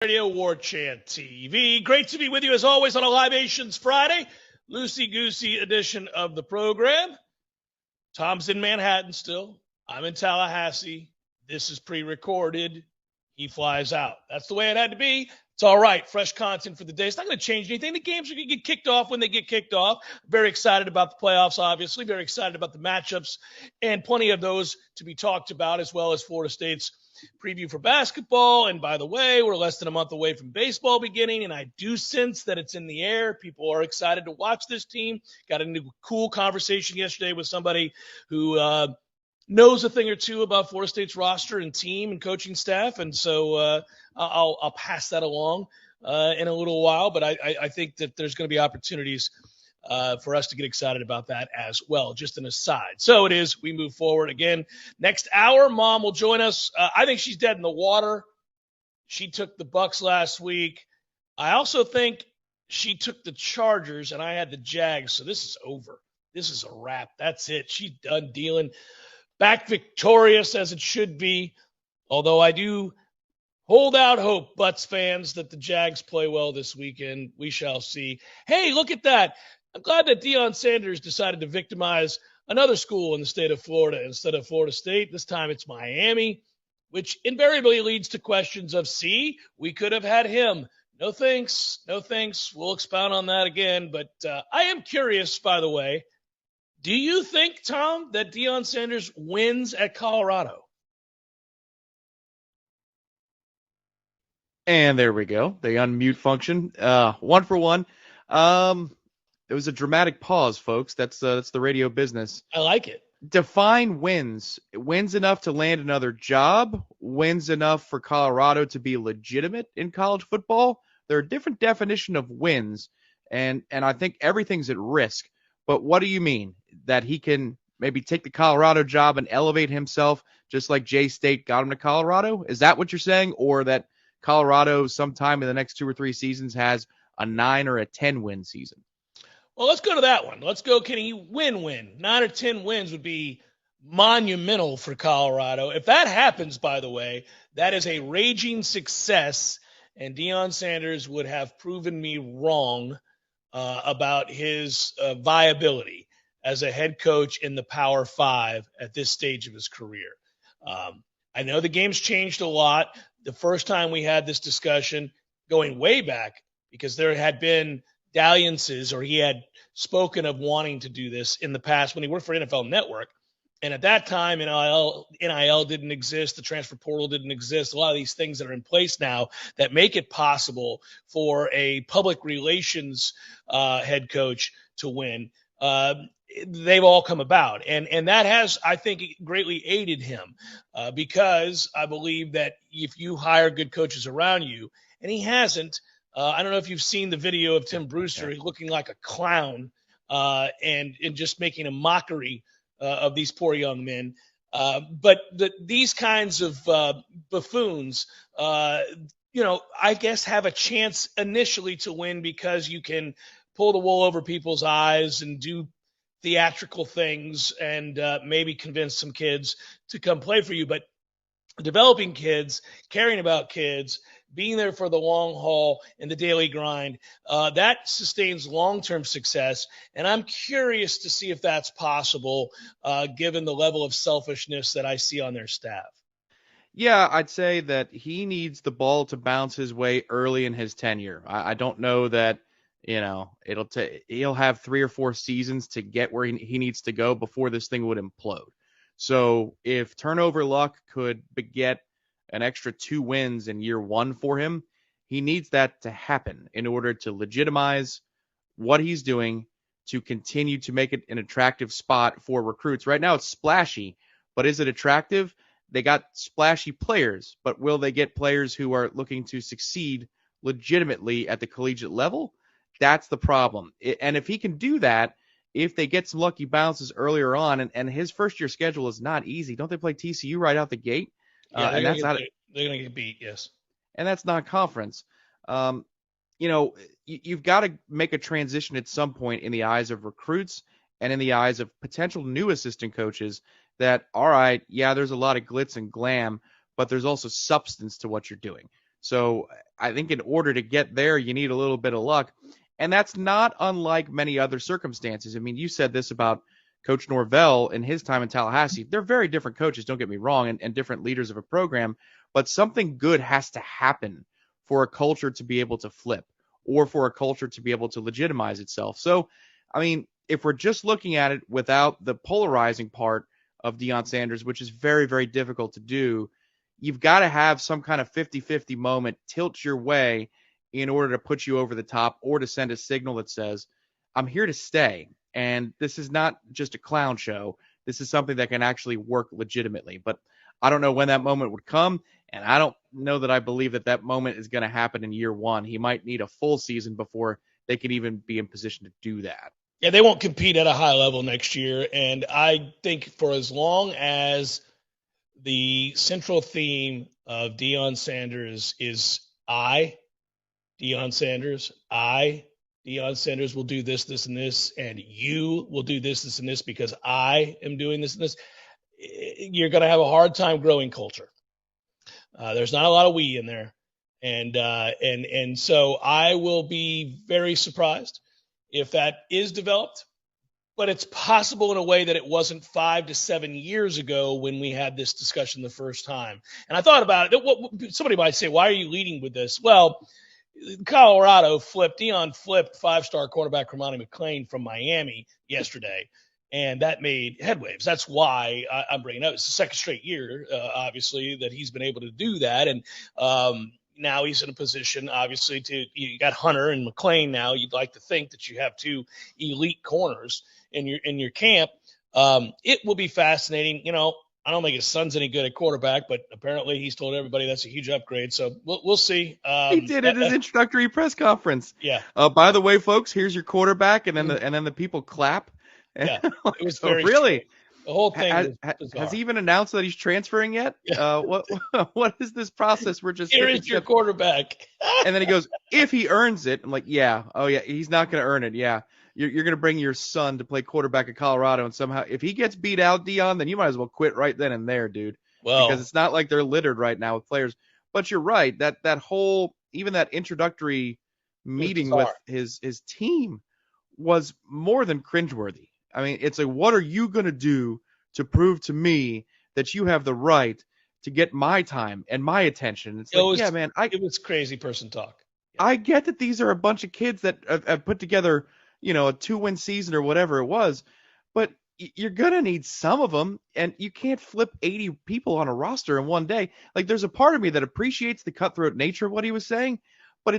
Radio Warchant TV. Great to be with you as always on a Libations Friday. Loosey-goosey edition of the program. Tom's in Manhattan still. I'm in Tallahassee. This is pre-recorded. He flies out. That's the way it had to be. It's all right. Fresh content for the day. It's not going to change anything. The games are going to get kicked off when they get kicked off. Very excited about the playoffs, obviously. Very excited about the matchups and plenty of those to be talked about, as well as Florida State's preview for basketball. And by the way, we're less than a month away from baseball beginning, and I do sense that it's in the air. People are excited to watch this team. Got into a cool conversation yesterday with somebody who knows a thing or two about Florida State's roster and team and coaching staff, and so I'll pass that along in a little while. But I think that there's going to be opportunities for us to get excited about that as well. Just an aside. So it is. We move forward again. Next hour, Mom will join us. I think she's dead in the water. She took the Bucks last week. I also think she took the Chargers, and I had the Jags. So this is over. This is a wrap. That's it. She's done dealing. Back victorious as it should be. Although I do hold out hope, Butts fans, that the Jags play well this weekend. We shall see. Hey, look at that. I'm glad that Deion Sanders decided to victimize another school in the state of Florida instead of Florida State. This time it's Miami, which invariably leads to questions of, see, we could have had him. No thanks. No thanks. We'll expound on that again. But I am curious, by the way, do you think, Tom, that Deion Sanders wins at Colorado? And there we go. The unmute function. 1 for 1. It was a dramatic pause, folks. That's the radio business. I like it. Define wins. Wins enough to land another job. Wins enough for Colorado to be legitimate in college football. There are different definitions of wins, and I think everything's at risk. But what do you mean? That he can maybe take the Colorado job and elevate himself just like J-State got him to Colorado? Is that what you're saying? Or that Colorado sometime in the next 2 or 3 seasons has a 9 or a 10 win season? Well, let's go to that one. Let's go, can he win? 9 or 10 wins would be monumental for Colorado. If that happens, by the way, that is a raging success, and Deion Sanders would have proven me wrong about his viability as a head coach in the Power 5 at this stage of his career. I know the game's changed a lot. The first time we had this discussion, going way back, because there had been dalliances, or he had spoken of wanting to do this in the past when he worked for NFL Network. And at that time, NIL didn't exist. The transfer portal didn't exist. A lot of these things that are in place now that make it possible for a public relations head coach to win, they've all come about. And that has, I think, greatly aided him because I believe that if you hire good coaches around you, and he hasn't, I don't know if you've seen the video of Tim Brewster looking like a clown and just making a mockery of these poor young men. But these kinds of buffoons, I guess have a chance initially to win because you can pull the wool over people's eyes and do theatrical things and maybe convince some kids to come play for you. But developing kids, caring about kids, being there for the long haul and the daily grind, that sustains long-term success. And I'm curious to see if that's possible, given the level of selfishness that I see on their staff. Yeah, I'd say that he needs the ball to bounce his way early in his tenure. I don't know that, he'll have 3 or 4 seasons to get where he needs to go before this thing would implode. So if turnover luck could beget an extra 2 wins in year 1 for him, he needs that to happen in order to legitimize what he's doing, to continue to make it an attractive spot for recruits. Right now it's splashy, but is it attractive? They got splashy players, but will they get players who are looking to succeed legitimately at the collegiate level? That's the problem. And if he can do that, if they get some lucky bounces earlier on, and his first year schedule is not easy. Don't they play TCU right out the gate? Yeah, they're going to get beat, yes. And that's non-conference. You've got to make a transition at some point in the eyes of recruits and in the eyes of potential new assistant coaches that, all right, yeah, there's a lot of glitz and glam, but there's also substance to what you're doing. So I think in order to get there, you need a little bit of luck. And that's not unlike many other circumstances. I mean, you said this about Coach Norvell in his time in Tallahassee. They're very different coaches, don't get me wrong, and different leaders of a program, but something good has to happen for a culture to be able to flip or for a culture to be able to legitimize itself. So, I mean, if we're just looking at it without the polarizing part of Deion Sanders, which is very, very difficult to do, you've got to have some kind of 50-50 moment tilt your way in order to put you over the top or to send a signal that says, I'm here to stay. And this is not just a clown show. This is something that can actually work legitimately. But I don't know when that moment would come. And I don't know that I believe that that moment is going to happen in year one. He might need a full season before they can even be in position to do that. Yeah, they won't compete at a high level next year. And I think for as long as the central theme of Deion Sanders is Deion Sanders, Deion Sanders will do this, this, and this, and you will do this, this, and this because I am doing this and this, you're going to have a hard time growing culture. There's not a lot of we in there. And so I will be very surprised if that is developed, but it's possible in a way that it wasn't 5 to 7 years ago when we had this discussion the first time. And I thought about it. Somebody might say, why are you leading with this? Well, Deion flipped five-star quarterback Ramani McClain from Miami yesterday, and that made headwaves. That's why I'm bringing it up. It's the second straight year, obviously, that he's been able to do that. And now he's in a position, obviously, you got Hunter and McClain now. You'd like to think that you have two elite corners in your camp. It will be fascinating. I don't think his son's any good at quarterback, but apparently he's told everybody that's a huge upgrade. So we'll see. He did at his introductory press conference. Yeah. By the way, folks, here's your quarterback, and then the people clap. Yeah. It was very really. The whole thing has he even announced that he's transferring yet? Yeah. What is this process? We're just here is your quarterback. And then he goes, if he earns it. I'm like, yeah. Oh yeah, he's not going to earn it. Yeah. You're going to bring your son to play quarterback at Colorado, and somehow if he gets beat out, Deion, then you might as well quit right then and there, dude. Well, because it's not like they're littered right now with players. But you're right, that whole, even that introductory meeting with his team was more than cringeworthy. I mean, it's like, what are you going to do to prove to me that you have the right to get my time and my attention? It's like, yeah, man, it was crazy person talk. I get that these are a bunch of kids that have put together, a 2-win season or whatever it was, but you're going to need some of them, and you can't flip 80 people on a roster in one day. Like, there's a part of me that appreciates the cutthroat nature of what he was saying, but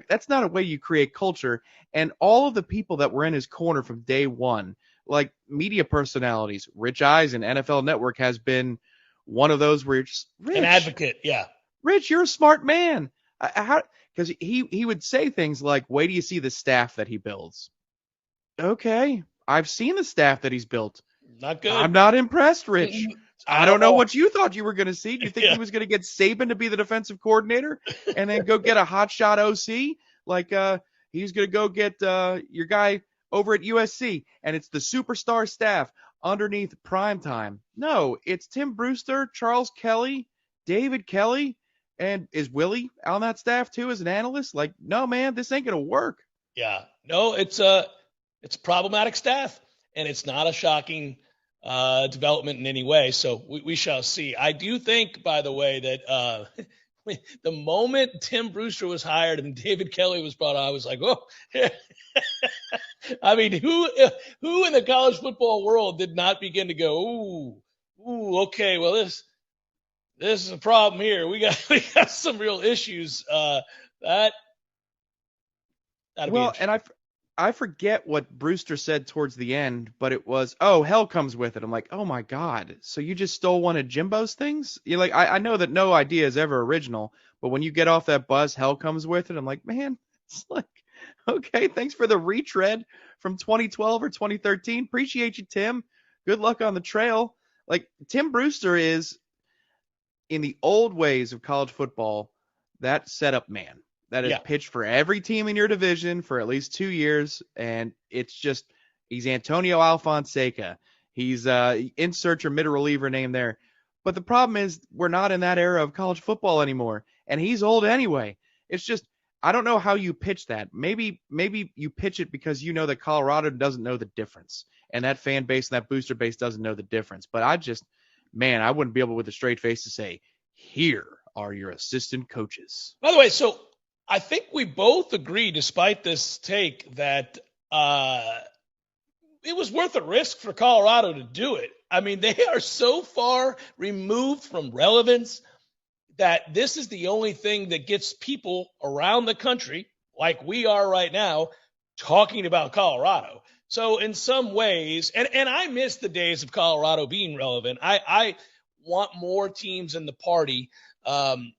that's not a way you create culture. And all of the people that were in his corner from day one, like media personalities, Rich Eisen, NFL Network has been one of those where you're just, Rich, an advocate. Yeah. Rich, you're a smart man. Because he would say things like, wait till you see the staff that he builds. Okay, I've seen the staff that he's built. Not good. I'm not impressed, Rich. I don't know what you thought you were going to see. Do you think he was going to get Saban to be the defensive coordinator and then go get a hotshot OC? Like he's going to go get your guy over at USC, and it's the superstar staff underneath primetime. No, it's Tim Brewster, Charles Kelly, David Kelly, and is Willie on that staff too as an analyst? Like, no, man, this ain't going to work. Yeah. No, it's a problematic staff, and it's not a shocking development in any way. So we shall see. I do think, by the way, that the moment Tim Brewster was hired and David Kelly was brought on, I was like, oh, I mean, who in the college football world did not begin to go, ooh, okay, well, this is a problem here. We got some real issues. And I forget what Brewster said towards the end, but it was, oh, hell comes with it. I'm like, oh my God. So you just stole one of Jimbo's things? You're like, I know that no idea is ever original, but when you get off that bus, hell comes with it. I'm like, man, it's like, okay, thanks for the retread from 2012 or 2013. Appreciate you, Tim. Good luck on the trail. Like, Tim Brewster is, in the old ways of college football, that setup man that has pitched for every team in your division for at least 2 years. And it's just, he's Antonio Alfonseca. He's insert your mid reliever name there. But the problem is we're not in that era of college football anymore. and he's old anyway. It's just, I don't know how you pitch that. Maybe you pitch it because you know that Colorado doesn't know the difference, and that fan base and that booster base doesn't know the difference. But I wouldn't be able with a straight face to say, here are your assistant coaches. By the way, so I think we both agree, despite this take, that it was worth a risk for Colorado to do it. I mean, they are so far removed from relevance that this is the only thing that gets people around the country, like we are right now, talking about Colorado. So in some ways, and I miss the days of Colorado being relevant. I want more teams in the party.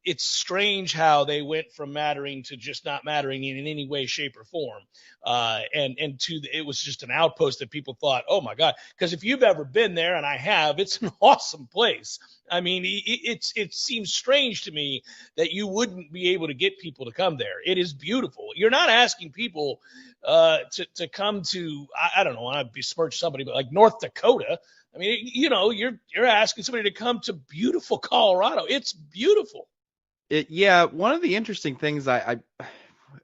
It's strange how they went from mattering to just not mattering in any way, shape, or form. It was just an outpost that people thought, oh my God, because if you've ever been there, and I have, it's an awesome place. I mean, it seems strange to me that you wouldn't be able to get people to come there. It is beautiful. You're not asking people to come to, I don't know, I besmirch somebody, but like North Dakota. I mean, you're asking somebody to come to beautiful Colorado. It's beautiful. One of the interesting things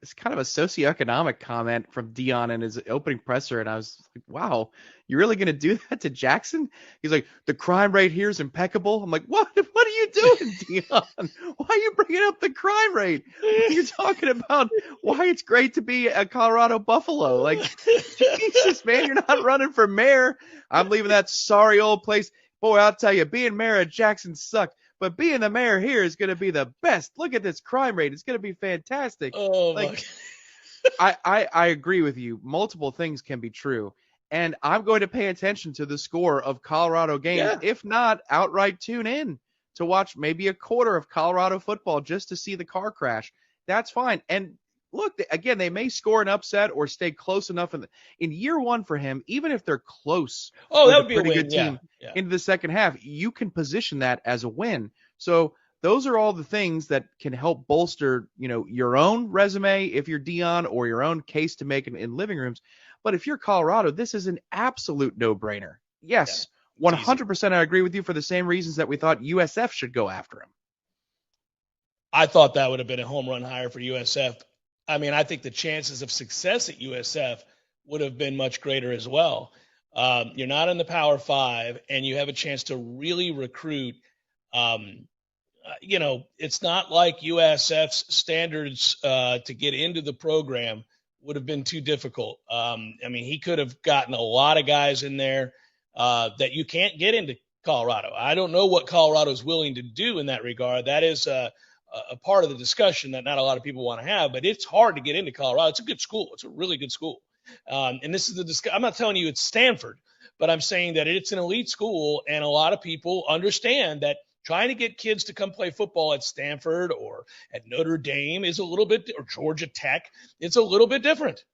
it's kind of a socioeconomic comment from Dion in his opening presser, and I was like, wow, you're really going to do that to Jackson? He's like, the crime rate here is impeccable. I'm like, what are you doing, Dion? Why are you bringing up the crime rate? You're talking about why it's great to be a Colorado Buffalo. Like, Jesus, man, you're not running for mayor. I'm leaving that sorry old place. Boy, I'll tell you, being mayor of Jackson sucked. But being the mayor here is going to be the best. Look at this crime rate. It's going to be fantastic. Oh, like, I agree with you. Multiple things can be true. And I'm going to pay attention to the score of Colorado games. Yeah. If not, outright tune in to watch maybe a quarter of Colorado football just to see the car crash. That's fine. And look, again, they may score an upset or stay close enough in year one for him, even if they're close. Oh, that would be a pretty win. Good team into the second half. You can position that as a win. So those are all the things that can help bolster, your own resume if you're Dion, or your own case to make in living rooms. But if you're Colorado, this is an absolute no-brainer. Yes, 100% I agree with you for the same reasons that we thought USF should go after him. I thought that would have been a home run hire for USF. I mean, I think the chances of success at USF would have been much greater as well. You're not in the Power Five, and you have a chance to really recruit. It's not like USF's standards to get into the program would have been too difficult. He could have gotten a lot of guys in there that you can't get into Colorado. I don't know what Colorado is willing to do in that regard. That is a part of the discussion that not a lot of people want to have, but it's hard to get into Colorado. It's a good school. It's a really good school. And this is I'm not telling you it's Stanford, but I'm saying that it's an elite school, and a lot of people understand that trying to get kids to come play football at Stanford or at Notre Dame is a little bit, or Georgia Tech, it's a little bit different.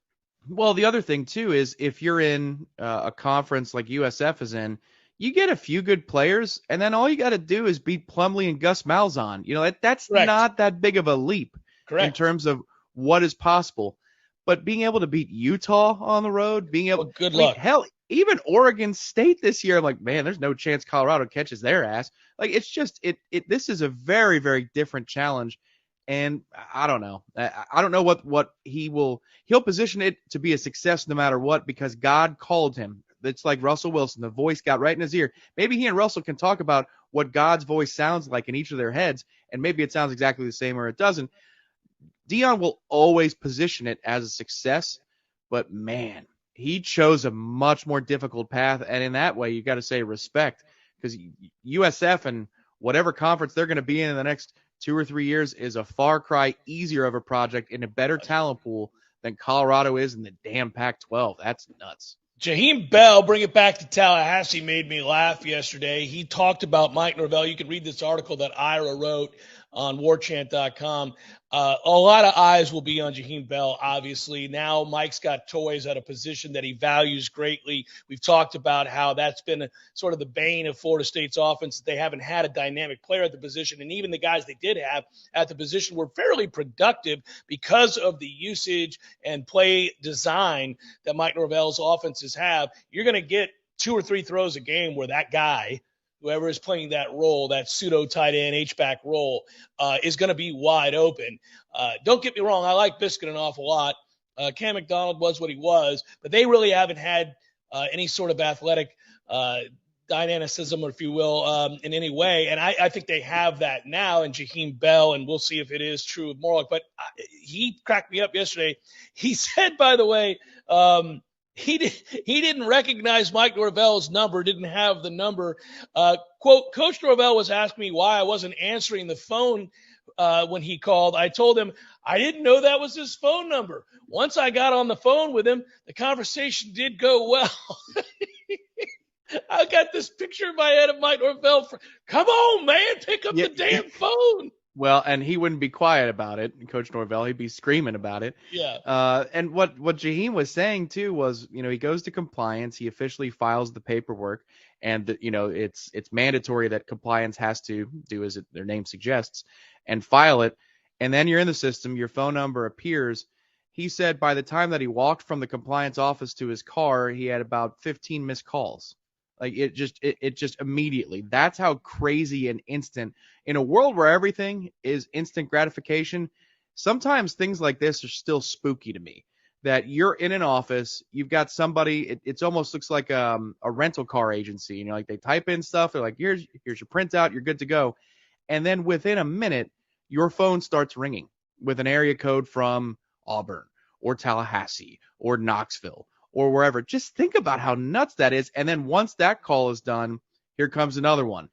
Well, the other thing too is if you're in a conference like USF is in, you get a few good players, and then all you got to do is beat Plumlee and Gus Malzahn. That's Correct. Not that big of a leap. Correct. In terms of what is possible. But being able to beat Utah on the road, good luck. Hell, even Oregon State this year, I'm like, man, there's no chance Colorado catches their ass. Like, it's just this is a very, very different challenge. And I don't know. I don't know what he'll position it to be a success no matter what, because God called him. It's like Russell Wilson. The voice got right in his ear. Maybe he and Russell can talk about what God's voice sounds like in each of their heads, and maybe it sounds exactly the same or it doesn't. Dion will always position it as a success, but man, he chose a much more difficult path, and in that way, you got to say respect, because USF and whatever conference they're going to be in the next 2 or 3 years is a far cry easier of a project in a better talent pool than Colorado is in the damn Pac-12. That's nuts. Jaheim Bell, bring it back to Tallahassee, made me laugh yesterday. He talked about Mike Norvell. You can read this article that Ira wrote on warchant.com. A lot of eyes will be on Jaheim Bell, obviously. Now Mike's got toys at a position that he values greatly. We've talked about how that's been sort of the bane of Florida State's offense. They haven't had a dynamic player at the position, and even the guys they did have at the position were fairly productive because of the usage and play design that Mike Norvell's offenses have. You're going to get 2 or 3 throws a game where that guy whoever is playing that role, that pseudo tight end H-back role, is going to be wide open. Don't get me wrong, I like Biscuit an awful lot. Cam McDonald was what he was, but they really haven't had any sort of athletic dynamicism, or if you will, in any way. And I think they have that now in Jaheim Bell, and we'll see if it is true of Morlock. But he cracked me up yesterday. He said, by the way, he didn't recognize Mike Norvell's number, didn't have the number. Quote, Coach Norvell was asking me why I wasn't answering the phone when he called. I told him I didn't know that was his phone number. Once I got on the phone with him, the conversation did go well. I got this picture in my head of Mike Norvell. Come on, man, pick up the damn phone. Well, and he wouldn't be quiet about it, Coach Norvell. He'd be screaming about it. Yeah. And what Jaheim was saying too was, he goes to compliance. He officially files the paperwork, and it's mandatory that compliance has to do as their name suggests, and file it. And then you're in the system. Your phone number appears. He said by the time that he walked from the compliance office to his car, he had about 15 missed calls. Like it just immediately. That's how crazy and instant. In a world where everything is instant gratification, sometimes things like this are still spooky to me. That you're in an office, you've got somebody. It almost looks like a rental car agency. Like they type in stuff. They're like, here's your printout. You're good to go. And then within a minute, your phone starts ringing with an area code from Auburn or Tallahassee or Knoxville or wherever. Just think about how nuts that is. And then once that call is done, here comes another one.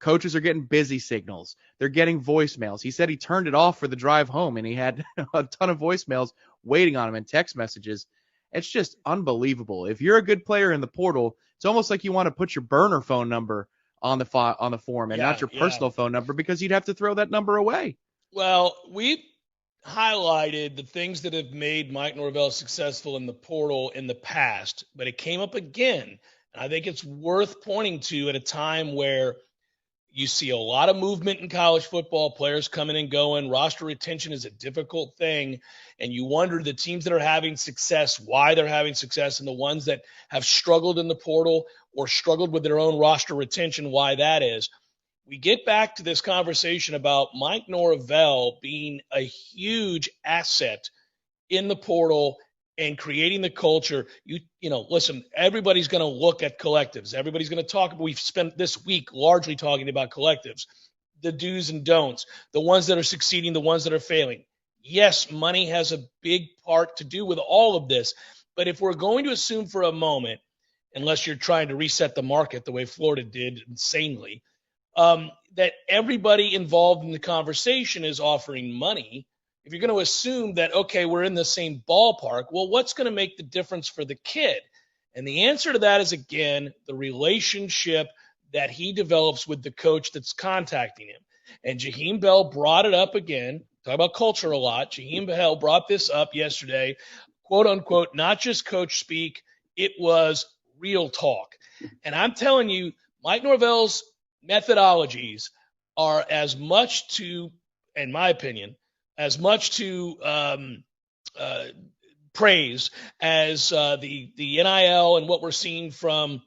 Coaches are getting busy signals. They're getting voicemails. He said he turned it off for the drive home, and he had a ton of voicemails waiting on him and text messages. It's just unbelievable. If you're a good player in the portal, it's almost like you want to put your burner phone number on the form and not your personal phone number, because you'd have to throw that number away. Well, we've highlighted the things that have made Mike Norvell successful in the portal in the past, but it came up again. And I think it's worth pointing to at a time where you see a lot of movement in college football, players coming and going. Roster retention is a difficult thing. And you wonder the teams that are having success, why they're having success, and the ones that have struggled in the portal or struggled with their own roster retention, why that is. We get back to this conversation about Mike Norvell being a huge asset in the portal and creating the culture. Listen, everybody's going to look at collectives. Everybody's going to talk. We've spent this week largely talking about collectives, the do's and don'ts, the ones that are succeeding, the ones that are failing. Yes, money has a big part to do with all of this. But if we're going to assume for a moment, unless you're trying to reset the market the way Florida did insanely, that everybody involved in the conversation is offering money, if you're going to assume that, okay, we're in the same ballpark, well, what's going to make the difference for the kid? And the answer to that is, again, the relationship that he develops with the coach that's contacting him. And Jaheim Bell brought it up again. Talk about culture a lot. Jaheim Bell brought this up yesterday, quote unquote, not just coach speak. It was real talk. And I'm telling you, Mike Norvell's methodologies are as much to, in my opinion, as much to praise as the NIL and what we're seeing from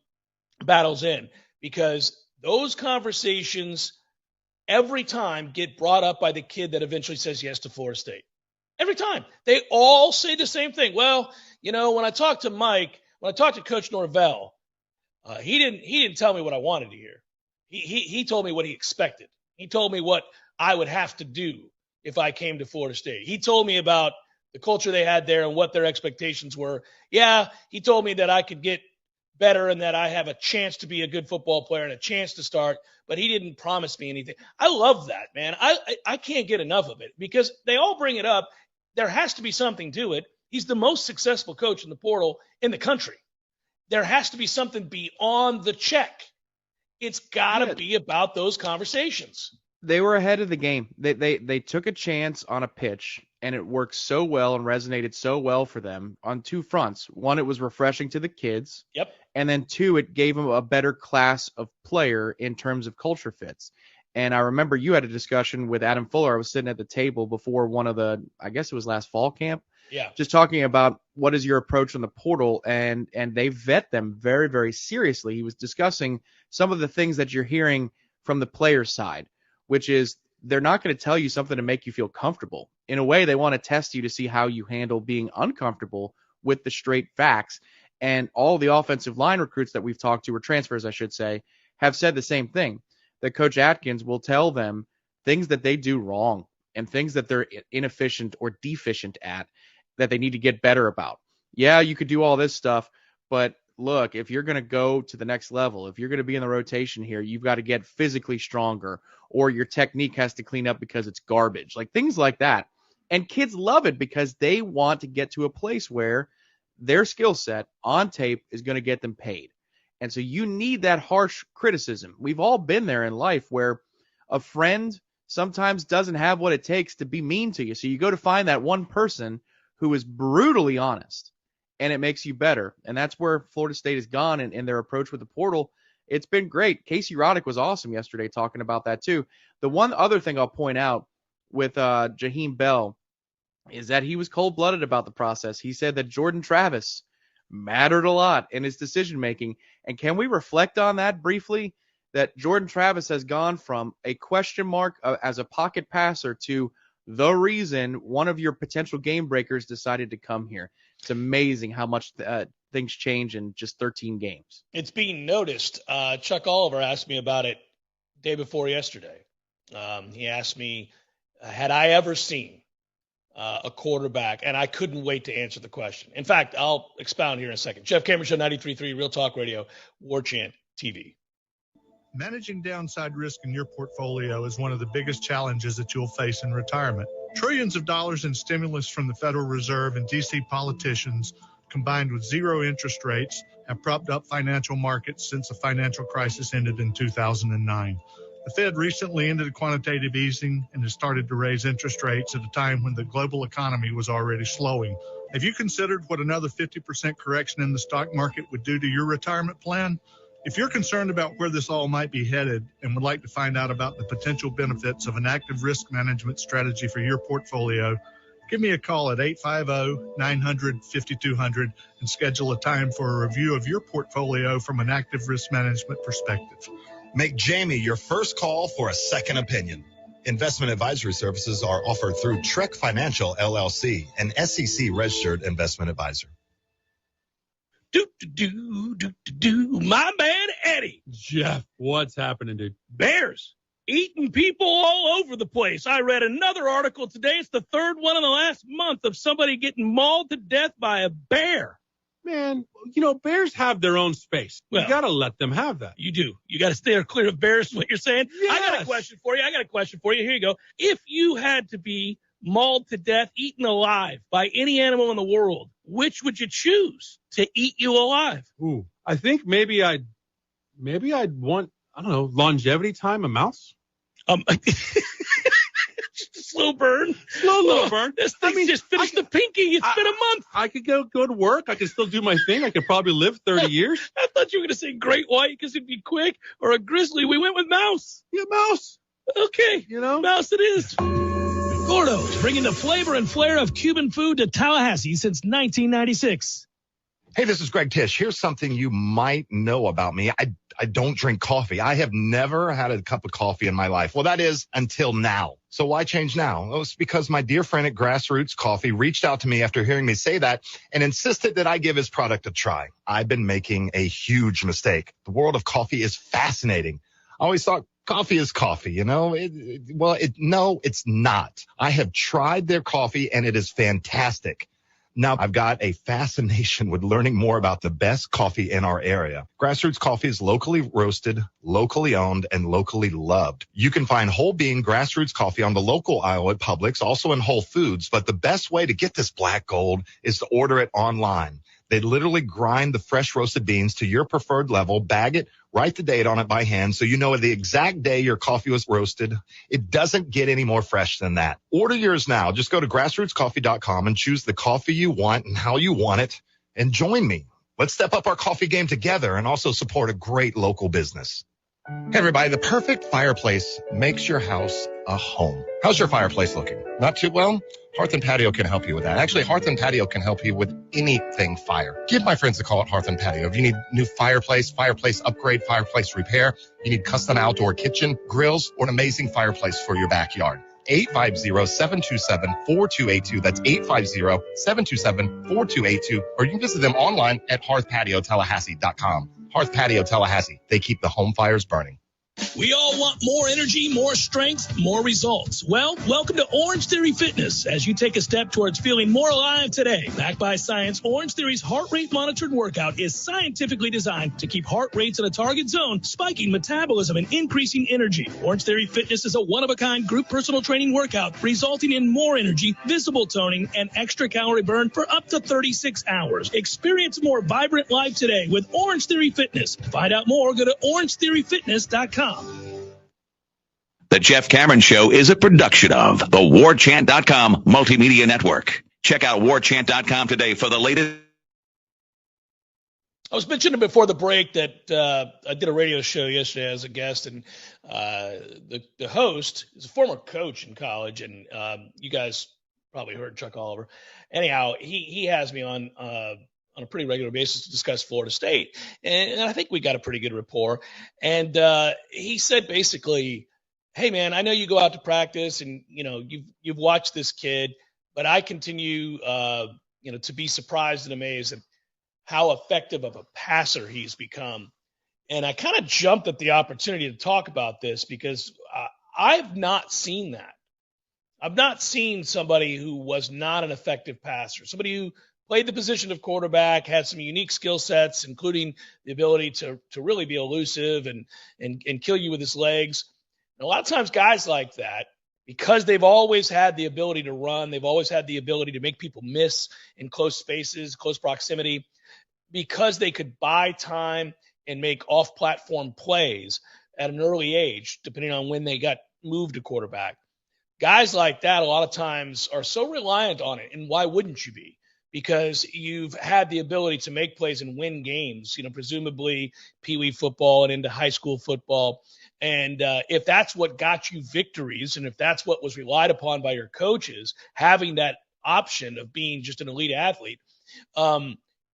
Battles In, because those conversations every time get brought up by the kid that eventually says yes to Florida State. Every time. They all say the same thing. Well, when I talked to Coach Norvell, he didn't tell me what I wanted to hear. He told me what he expected. He told me what I would have to do if I came to Florida State. He told me about the culture they had there and what their expectations were. Yeah, he told me that I could get better and that I have a chance to be a good football player and a chance to start, but he didn't promise me anything. I love that, man. I can't get enough of it because they all bring it up. There has to be something to it. He's the most successful coach in the portal in the country. There has to be something beyond the check. It's got to be about those conversations. They were ahead of the game. They took a chance on a pitch, and it worked so well and resonated so well for them on two fronts. One, it was refreshing to the kids. Yep. And then two, it gave them a better class of player in terms of culture fits. And I remember you had a discussion with Adam Fuller. I was sitting at the table before one of the, I guess it was last fall camp. Yeah. Just talking about what is your approach on the portal? And they vet them very, very seriously. He was discussing some of the things that you're hearing from the players' side, which is they're not going to tell you something to make you feel comfortable. In a way, they want to test you to see how you handle being uncomfortable with the straight facts. And all the offensive line recruits that we've talked to, or transfers, I should say, have said the same thing, that Coach Atkins will tell them things that they do wrong and things that they're inefficient or deficient at that they need to get better about. Yeah, you could do all this stuff, but look, if you're going to go to the next level, if you're going to be in the rotation here, you've got to get physically stronger, or your technique has to clean up because it's garbage, like things like that. And kids love it because they want to get to a place where their skill set on tape is going to get them paid. And so you need that harsh criticism. We've all been there in life where a friend sometimes doesn't have what it takes to be mean to you. So you go to find that one person who is brutally honest, and it makes you better. And that's where Florida State has gone in their approach with the portal. It's been great. Casey Roddick was awesome yesterday talking about that too. The one other thing I'll point out with Jaheim Bell is that he was cold-blooded about the process. He said that Jordan Travis mattered a lot in his decision-making. And can we reflect on that briefly? That Jordan Travis has gone from a question mark as a pocket passer to the reason one of your potential game breakers decided to come here. It's amazing how much things change in just 13 games. It's being noticed. Chuck Oliver asked me about it day before yesterday. He asked me, had I ever seen a quarterback, and I couldn't wait to answer the question. In fact, I'll expound here in a second. Jeff Cameron Show, 93.3 Real Talk Radio, Warchant TV. Managing downside risk in your portfolio is one of the biggest challenges that you'll face in retirement. Trillions of dollars in stimulus from the Federal Reserve and D.C. politicians, combined with zero interest rates, have propped up financial markets since the financial crisis ended in 2009. The Fed recently ended quantitative easing and has started to raise interest rates at a time when the global economy was already slowing. Have you considered what another 50% correction in the stock market would do to your retirement plan? If you're concerned about where this all might be headed and would like to find out about the potential benefits of an active risk management strategy for your portfolio, give me a call at 850-900-5200 and schedule a time for a review of your portfolio from an active risk management perspective. Make Jamie your first call for a second opinion. Investment advisory services are offered through Trek Financial, LLC, an SEC-registered investment advisor. My man Eddie. Jeff, what's happening, dude? Bears eating people all over the place. I read another article today. It's the third one in the last month of somebody getting mauled to death by a bear. Man, bears have their own space. You got to let them have that. You do. You got to stay clear of bears, is what you're saying? Yes. I got a question for you. Here you go. If you had to be mauled to death, eaten alive by any animal in the world, which would you choose to eat you alive? Ooh, I think maybe I'd want, longevity time, a mouse. Slow burn. Slow burn. This thing just finished the pinky. It's been a month. I could go to work. I could still do my thing. I could probably live 30 years. I thought you were going to say great white because it'd be quick, or a grizzly. We went with mouse. Yeah, mouse. Okay. Mouse it is. Gordo's bringing the flavor and flair of Cuban food to Tallahassee since 1996. Hey, this is Greg Tish. Here's something you might know about me. I don't drink coffee. I have never had a cup of coffee in my life. Well, that is until now. So why change now? Well, it's because my dear friend at Grassroots Coffee reached out to me after hearing me say that and insisted that I give his product a try. I've been making a huge mistake. The world of coffee is fascinating. I always thought coffee is coffee, no, it's not. I have tried their coffee and it is fantastic. Now, I've got a fascination with learning more about the best coffee in our area. Grassroots Coffee is locally roasted, locally owned, and locally loved. You can find whole bean Grassroots Coffee on the local aisle at Publix, also in Whole Foods. But the best way to get this black gold is to order it online. They literally grind the fresh roasted beans to your preferred level, bag it, write the date on it by hand so you know the exact day your coffee was roasted. It doesn't get any more fresh than that. Order yours now. Just go to grassrootscoffee.com and choose the coffee you want and how you want it. And join me. Let's step up our coffee game together and also support a great local business. Hey, everybody, the perfect fireplace makes your house a home. How's your fireplace looking? Not too well? Hearth and Patio can help you with that. Actually, Hearth and Patio can help you with anything fire. Give my friends a call at Hearth and Patio. If you need new fireplace upgrade, fireplace repair, you need custom outdoor kitchen, grills, or an amazing fireplace for your backyard. 850-727-4282. That's 850-727-4282. Or you can visit them online at hearthpatiotallahassee.com. Hearth Patio Tallahassee. They keep the home fires burning. We all want more energy, more strength, more results. Well, welcome to Orange Theory Fitness as you take a step towards feeling more alive today. Backed by science, Orange Theory's heart rate monitored workout is scientifically designed to keep heart rates in a target zone, spiking metabolism and increasing energy. Orange Theory Fitness is a one-of-a-kind group personal training workout resulting in more energy, visible toning, and extra calorie burn for up to 36 hours. Experience a more vibrant life today with Orange Theory Fitness. To find out more, go to orangetheoryfitness.com. The Jeff Cameron Show is a production of the Warchant.com multimedia network. Check out Warchant.com today for the latest. I was mentioning before the break that I did a radio show yesterday as a guest, and the host is a former coach in college, and you guys probably heard Chuck Oliver. Anyhow, he has me on a pretty regular basis to discuss Florida State. And I think we got a pretty good rapport. And he said basically, hey, man, I know you go out to practice and, you've watched this kid, but I continue, to be surprised and amazed at how effective of a passer he's become. And I kind of jumped at the opportunity to talk about this because I've not seen that. I've not seen somebody who was not an effective passer, somebody who played the position of quarterback, had some unique skill sets, including the ability to really be elusive and kill you with his legs. And a lot of times guys like that, because they've always had the ability to run, they've always had the ability to make people miss in close spaces, close proximity, because they could buy time and make off-platform plays at an early age, depending on when they got moved to quarterback. Guys like that a lot of times are so reliant on it, and why wouldn't you be? Because you've had the ability to make plays and win games, presumably Pee-wee football and into high school football. And if that's what got you victories, and if that's what was relied upon by your coaches, having that option of being just an elite athlete,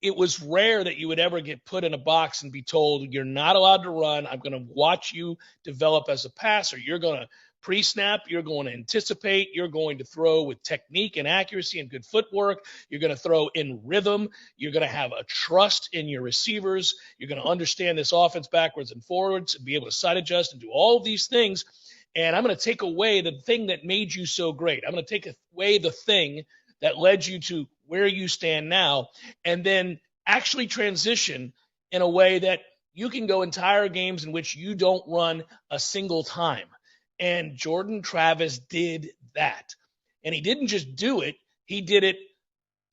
it was rare that you would ever get put in a box and be told, you're not allowed to run. I'm going to watch you develop as a passer. You're going to pre-snap, you're going to anticipate, you're going to throw with technique and accuracy and good footwork, you're going to throw in rhythm, you're going to have a trust in your receivers, you're going to understand this offense backwards and forwards and be able to side adjust and do all of these things. And I'm going to take away the thing that made you so great. I'm going to take away the thing that led you to where you stand now, and then actually transition in a way that you can go entire games in which you don't run a single time. And Jordan Travis did that. And he didn't just do it, he did it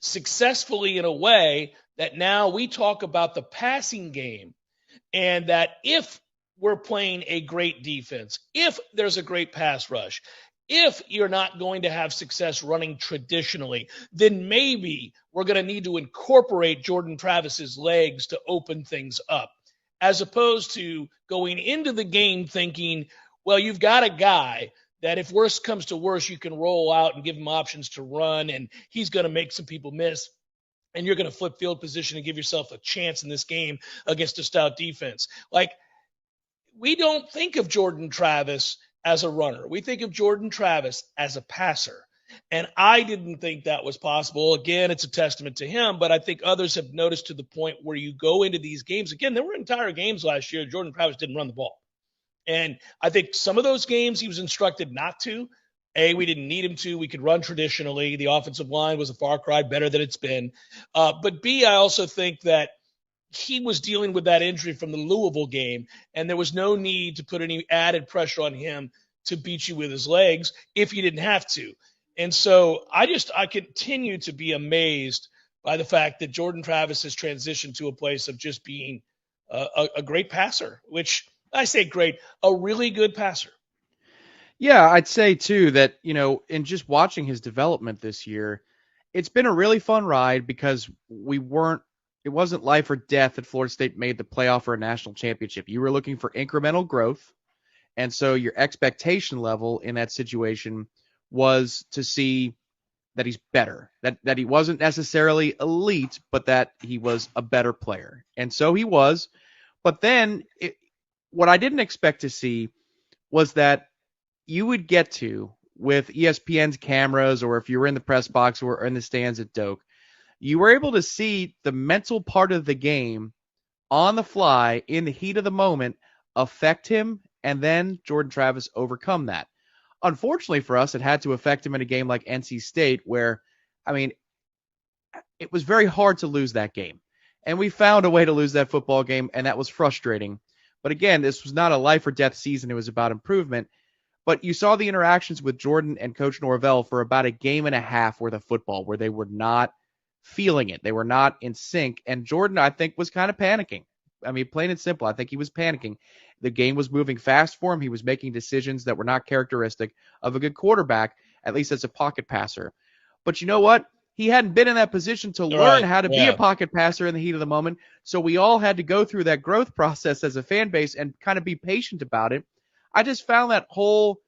successfully in a way that now we talk about the passing game, and that if we're playing a great defense, if there's a great pass rush, if you're not going to have success running traditionally, then maybe we're going to need to incorporate Jordan Travis's legs to open things up, as opposed to going into the game thinking, well, you've got a guy that if worse comes to worse, you can roll out and give him options to run, and he's going to make some people miss, and you're going to flip field position and give yourself a chance in this game against a stout defense. Like, we don't think of Jordan Travis as a runner. We think of Jordan Travis as a passer. And I didn't think that was possible. Again, it's a testament to him, but I think others have noticed to the point where you go into these games. Again, there were entire games last year Jordan Travis didn't run the ball. And I think some of those games he was instructed not to. A, we didn't need him to. We could run traditionally. The offensive line was a far cry better than it's been. But B, I also think that he was dealing with that injury from the Louisville game, and there was no need to put any added pressure on him to beat you with his legs if you didn't have to. And so I continue to be amazed by the fact that Jordan Travis has transitioned to a place of just being a great passer, which I say great, a really good passer. Yeah, I'd say too that, in just watching his development this year, it's been a really fun ride because it wasn't life or death that Florida State made the playoff or a national championship. You were looking for incremental growth. And so your expectation level in that situation was to see that he's better, that he wasn't necessarily elite, but that he was a better player. And so he was. But then what I didn't expect to see was that you would get to, with ESPN's cameras, or if you were in the press box or in the stands at Doak, you were able to see the mental part of the game on the fly in the heat of the moment affect him, and then Jordan Travis overcome that. Unfortunately for us, it had to affect him in a game like NC State, where, I mean, it was very hard to lose that game. And we found a way to lose that football game, and that was frustrating. But again, this was not a life or death season. It was about improvement. But you saw the interactions with Jordan and Coach Norvell for about a game and a half worth of football where they were not feeling it. They were not in sync. And Jordan, I think, was kind of panicking. I mean, plain and simple, I think he was panicking. The game was moving fast for him. He was making decisions that were not characteristic of a good quarterback, at least as a pocket passer. But you know what? He hadn't been in that position to learn how to be a pocket passer in the heat of the moment. So we all had to go through that growth process as a fan base and kind of be patient about it. I just found that whole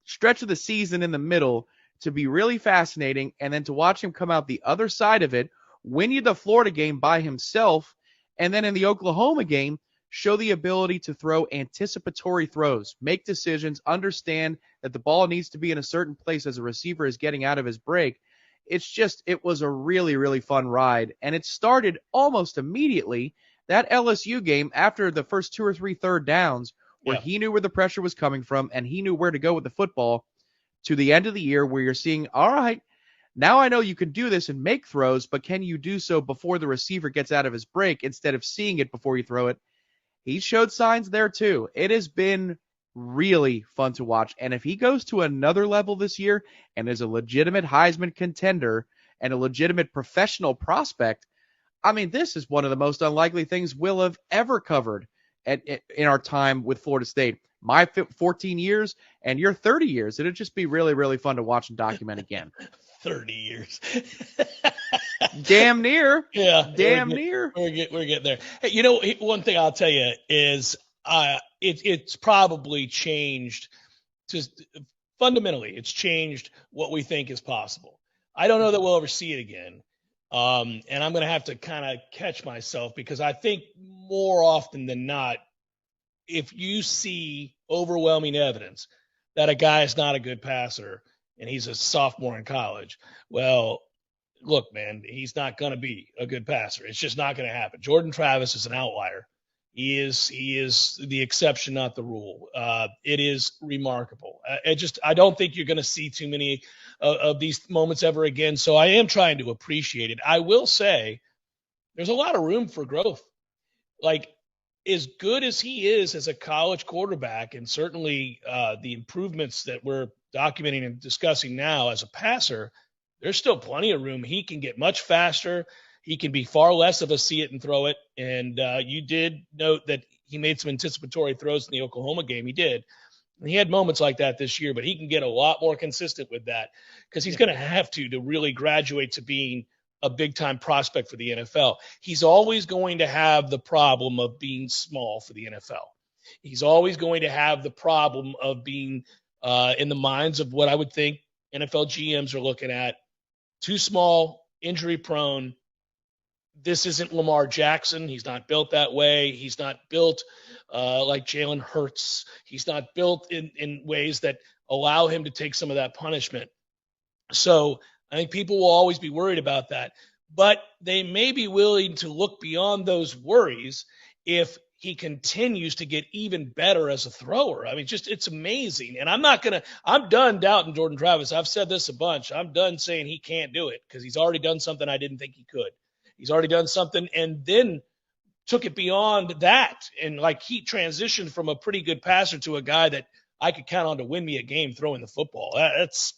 stretch of the season in the middle to be really fascinating, and then to watch him come out the other side of it, win you the Florida game by himself, and then in the Oklahoma game, show the ability to throw anticipatory throws, make decisions, understand that the ball needs to be in a certain place as a receiver is getting out of his break. It was a really, really fun ride, and it started almost immediately, that LSU game, after the first 2 or 3 third downs, where he knew where the pressure was coming from and he knew where to go with the football, to the end of the year where you're seeing, all right, now I know you can do this and make throws, but can you do so before the receiver gets out of his break instead of seeing it before you throw it? He showed signs there too. It has been really fun to watch. And if he goes to another level this year and is a legitimate Heisman contender and a legitimate professional prospect, I mean, this is one of the most unlikely things we'll have ever covered in our time with Florida State. My 14 years and your 30 years. It'd just be really, really fun to watch and document again. 30 years. Damn near. Yeah. Damn near. We're getting there. Hey, you know, one thing I'll tell you is it's probably changed. Just fundamentally, it's changed what we think is possible. I don't know that we'll ever see it again. And I'm going to have to kind of catch myself, because I think more often than not, if you see overwhelming evidence that a guy is not a good passer and he's a sophomore in college, well, look, man, he's not going to be a good passer. It's just not going to happen. Jordan Travis is an outlier. He is the exception, not the rule. It is remarkable. I don't think you're going to see too many of these moments ever again. So I am trying to appreciate it. I will say there's a lot of room for growth. Like, as good as he is as a college quarterback, and certainly the improvements that we're documenting and discussing now as a passer, there's still plenty of room. He can get much faster. He can be far less of a see it and throw it. And you did note that he made some anticipatory throws in the Oklahoma game. He did. And he had moments like that this year, but he can get a lot more consistent with that, because he's going to have to really graduate to being a big-time prospect for the NFL. He's always going to have the problem of being small for the NFL. He's always going to have the problem of being in the minds of what I would think NFL GMs are looking at. Too small, injury-prone. This isn't Lamar Jackson. He's not built that way. He's not built like Jalen Hurts. He's not built in ways that allow him to take some of that punishment. So I think people will always be worried about that. But they may be willing to look beyond those worries if he continues to get even better as a thrower. I mean, it's amazing. And I'm done doubting Jordan Travis. I've said this a bunch. I'm done saying he can't do it, because he's already done something I didn't think he could. He's already done something and then took it beyond that. And like, he transitioned from a pretty good passer to a guy that I could count on to win me a game throwing the football. It's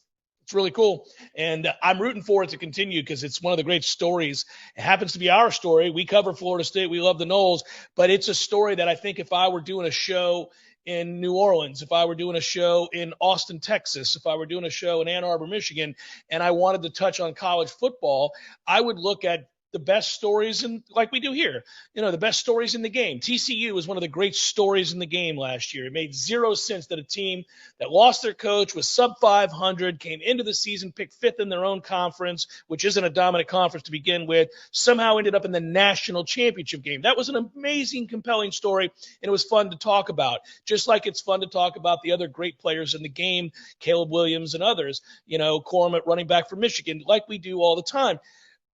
really cool. And I'm rooting for it to continue, because it's one of the great stories. It happens to be our story. We cover Florida State. We love the Noles, but it's a story that I think if I were doing a show in New Orleans, if I were doing a show in Austin, Texas, if I were doing a show in Ann Arbor, Michigan, and I wanted to touch on college football, I would look at the best stories like we do here, the best stories in the game. TCU was one of the great stories in the game last year. It made zero sense that a team that lost their coach, was sub 500, came into the season, picked fifth in their own conference, which isn't a dominant conference to begin with, somehow ended up in the national championship game. That was an amazing, compelling story, and it was fun to talk about, just like it's fun to talk about the other great players in the game, Caleb Williams and others, Corum at running back for Michigan, like we do all the time.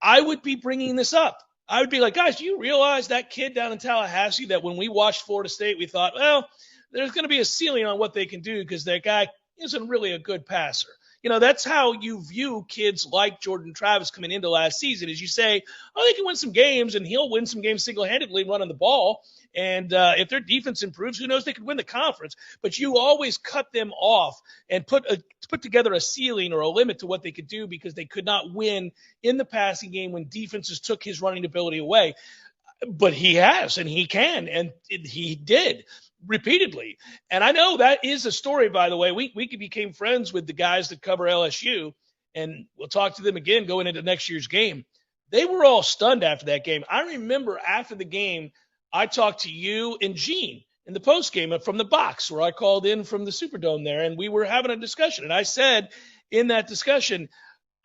I would be bringing this up. I would be like, guys, do you realize that kid down in Tallahassee that when we watched Florida State, we thought, well, there's going to be a ceiling on what they can do because that guy isn't really a good passer. That's how you view kids like Jordan Travis coming into last season, is you say, oh, they can win some games, and he'll win some games single-handedly running the ball. And if their defense improves, who knows, they could win the conference. But you always cut them off and put together a ceiling or a limit to what they could do because they could not win in the passing game when defenses took his running ability away. But he has, and he can, and he did repeatedly. And I know that is a story, by the way. We became friends with the guys that cover LSU, and we'll talk to them again going into next year's game. They were all stunned after that game. I remember after the game, I talked to you and Gene in the post game from the box where I called in from the Superdome there, and we were having a discussion. And I said in that discussion,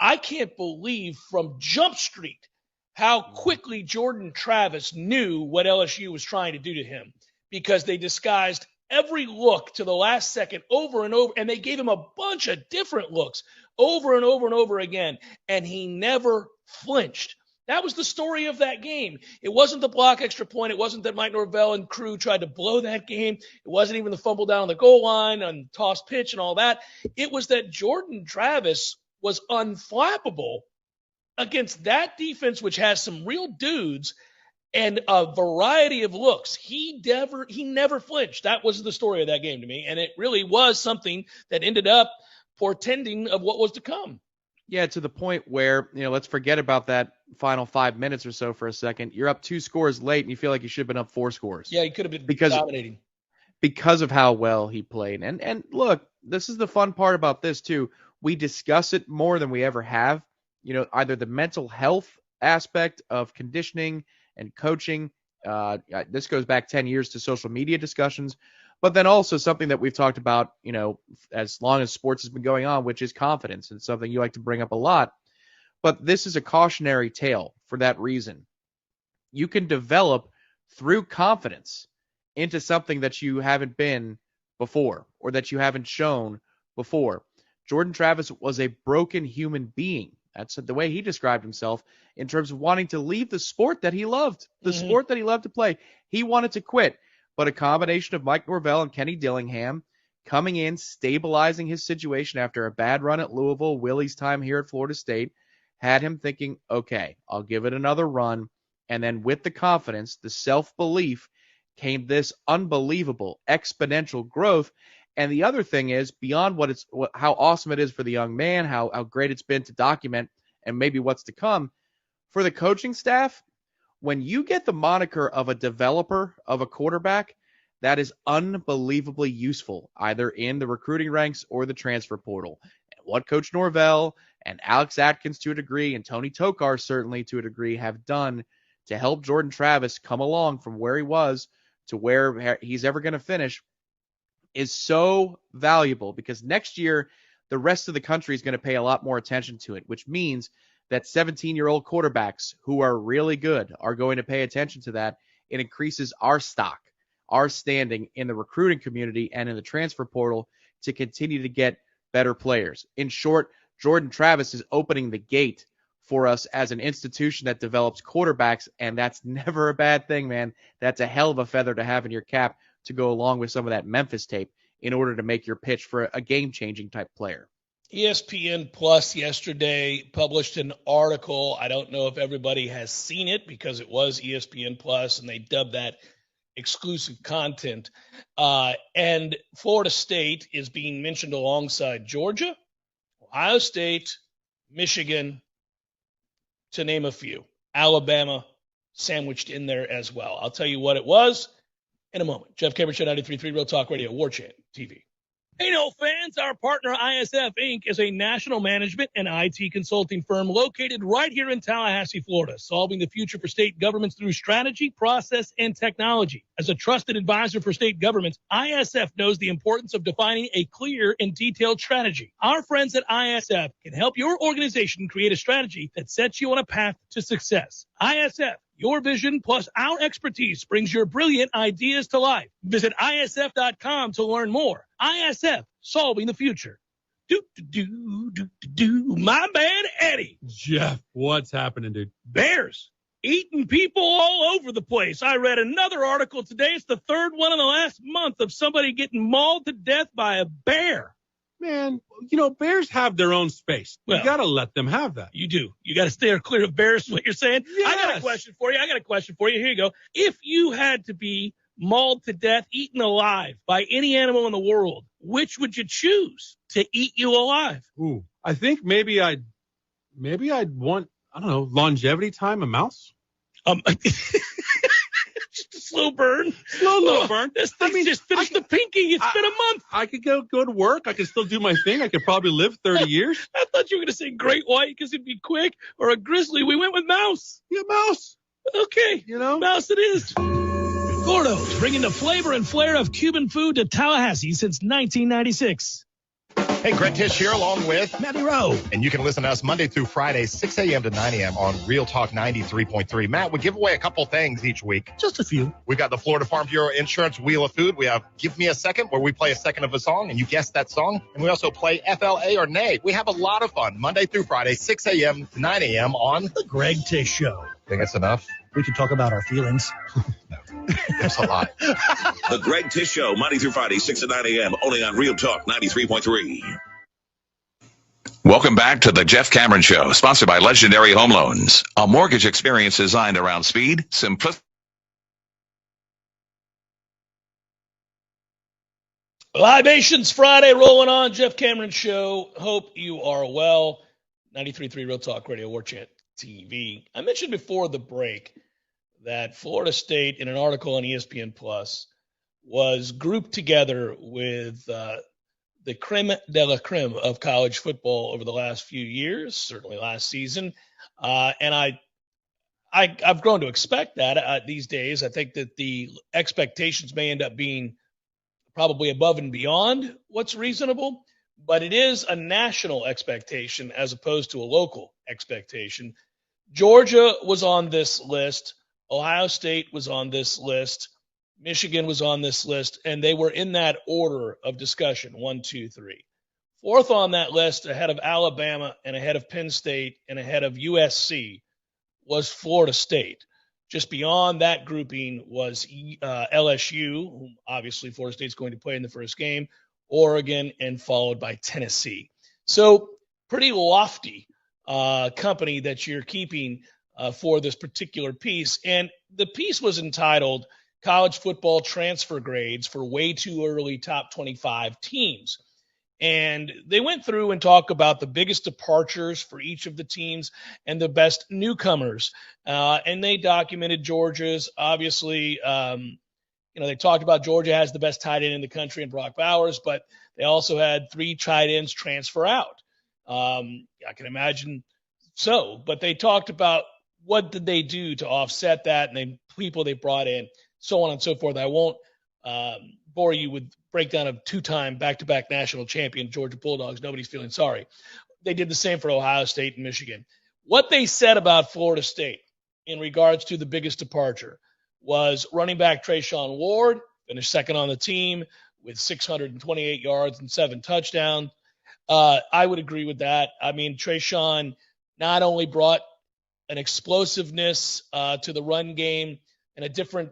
I can't believe from Jump Street how quickly Jordan Travis knew what LSU was trying to do to him, because they disguised every look to the last second over and over, and they gave him a bunch of different looks over and over and over again, and he never flinched. That was the story of that game. It wasn't the block extra point. It wasn't that Mike Norvell and crew tried to blow that game. It wasn't even the fumble down on the goal line and tossed pitch and all that. It was that Jordan Travis was unflappable against that defense, which has some real dudes and a variety of looks. He never flinched. That was the story of that game to me, and it really was something that ended up portending of what was to come. Yeah, to the point where, let's forget about that final 5 minutes or so for a second. You're up 2 scores late, and you feel like you should have been up 4 scores. Yeah, he could have been dominating. Because of how well he played. And look, this is the fun part about this, too. We discuss it more than we ever have. Either the mental health aspect of conditioning and coaching. This goes back 10 years to social media discussions. But then also something that we've talked about, as long as sports has been going on, which is confidence. And something you like to bring up a lot. But this is a cautionary tale for that reason. You can develop through confidence into something that you haven't been before or that you haven't shown before. Jordan Travis was a broken human being. That's the way he described himself in terms of wanting to leave the sport that he loved, the sport that he loved to play. He wanted to quit. But a combination of Mike Norvell and Kenny Dillingham coming in, stabilizing his situation after a bad run at Louisville, Willie's time here at Florida State, had him thinking, okay, I'll give it another run. And then with the confidence, the self-belief, came this unbelievable exponential growth. And the other thing is, beyond how awesome it is for the young man, how great it's been to document, and maybe what's to come, for the coaching staff, when you get the moniker of a developer of a quarterback, that is unbelievably useful, either in the recruiting ranks or the transfer portal. And what Coach Norvell and Alex Atkins to a degree, and Tony Tokar certainly to a degree, have done to help Jordan Travis come along from where he was to where he's ever going to finish is so valuable, because next year the rest of the country is going to pay a lot more attention to it, which means that 17-year-old quarterbacks who are really good are going to pay attention to that. It increases our stock, our standing in the recruiting community and in the transfer portal to continue to get better players. In short, Jordan Travis is opening the gate for us as an institution that develops quarterbacks, and that's never a bad thing, man. That's a hell of a feather to have in your cap to go along with some of that Memphis tape in order to make your pitch for a game-changing type player. ESPN Plus yesterday published an article. I don't know if everybody has seen it because it was ESPN Plus and they dubbed that exclusive content. And Florida State is being mentioned alongside Georgia, Ohio State, Michigan, to name a few. Alabama sandwiched in there as well. I'll tell you what it was in a moment. Jeff Cameron Show, 93.3 Real Talk Radio, Warchant TV. Hey, no fans, our partner ISF Inc. is a national management and IT consulting firm located right here in Tallahassee, Florida, solving the future for state governments through strategy, process, and technology. As a trusted advisor for state governments, ISF knows the importance of defining a clear and detailed strategy. Our friends at ISF can help your organization create a strategy that sets you on a path to success. ISF, your vision plus our expertise brings your brilliant ideas to life. Visit ISF.com to learn more. ISF, solving the future. My man, Eddie. Jeff, what's happening, dude? Bears eating people all over the place. I read another article today. It's the third one in the last month of somebody getting mauled to death by a bear. Man, bears have their own space. Well, you got to let them have that. You do. You got to stay clear of bears, is what you're saying? Yes. I got a question for you. Here you go. If you had to be mauled to death, eaten alive by any animal in the world, which would you choose to eat you alive? Ooh, I think maybe I'd want, I don't know, longevity time, a mouse. Just a slow burn. Slow burn. This thing just finished the pinky. It's been a month. I could go to work. I could still do my thing. I could probably live 30 years. I thought you were going to say great white because it'd be quick, or a grizzly. We went with mouse. Yeah, mouse. Okay. Mouse it is. Gordo's bringing the flavor and flair of Cuban food to Tallahassee since 1996. Hey, Greg Tish here along with Matty Rowe. And you can listen to us Monday through Friday, 6 a.m. to 9 a.m. on Real Talk 93.3. Matt, we give away a couple things each week. Just a few. We've got the Florida Farm Bureau Insurance Wheel of Food. We have Give Me a Second, where we play a second of a song, and you guess that song. And we also play FLA or Nay. We have a lot of fun Monday through Friday, 6 a.m. to 9 a.m. on The Greg Tish Show. Think that's enough? We can talk about our feelings. No, that's a lot. The Greg Tish Show, Monday through Friday, 6 to 9 a.m., only on Real Talk 93.3. Welcome back to the Jeff Cameron Show, sponsored by Legendary Home Loans, a mortgage experience designed around speed, simplicity. Libations Friday rolling on. Jeff Cameron Show. Hope you are well. 93.3 Real Talk Radio, Warchant TV. I mentioned before the break that Florida State, in an article on ESPN Plus, was grouped together with the creme de la creme of college football over the last few years, certainly last season. And I've grown to expect that these days. I think that the expectations may end up being probably above and beyond what's reasonable, but it is a national expectation as opposed to a local expectation. Georgia was on this list. Ohio State was on this list. Michigan was on this list, and they were in that order of discussion, 1, 2, 3. Fourth on that list, ahead of Alabama and ahead of Penn State and ahead of USC, was Florida State. Just beyond that grouping was LSU, whom obviously Florida State's going to play in the first game, Oregon, and followed by Tennessee. So pretty lofty company that you're keeping for this particular piece. And the piece was entitled College Football Transfer Grades for Way Too Early Top 25 Teams. And they went through and talked about the biggest departures for each of the teams and the best newcomers. And they documented Georgia's, obviously, they talked about Georgia has the best tight end in the country in Brock Bowers, but they also had 3 tight ends transfer out. I can imagine so, but they talked about what did they do to offset that and the people they brought in, so on and so forth. I won't bore you with breakdown of 2-time back-to-back national champion Georgia Bulldogs. Nobody's feeling sorry. They did the same for Ohio State and Michigan. What they said about Florida State in regards to the biggest departure was running back Trayshawn Ward, finished second on the team with 628 yards and 7 touchdowns. I would agree with that. I mean, Trayshawn not only brought an explosiveness to the run game and a different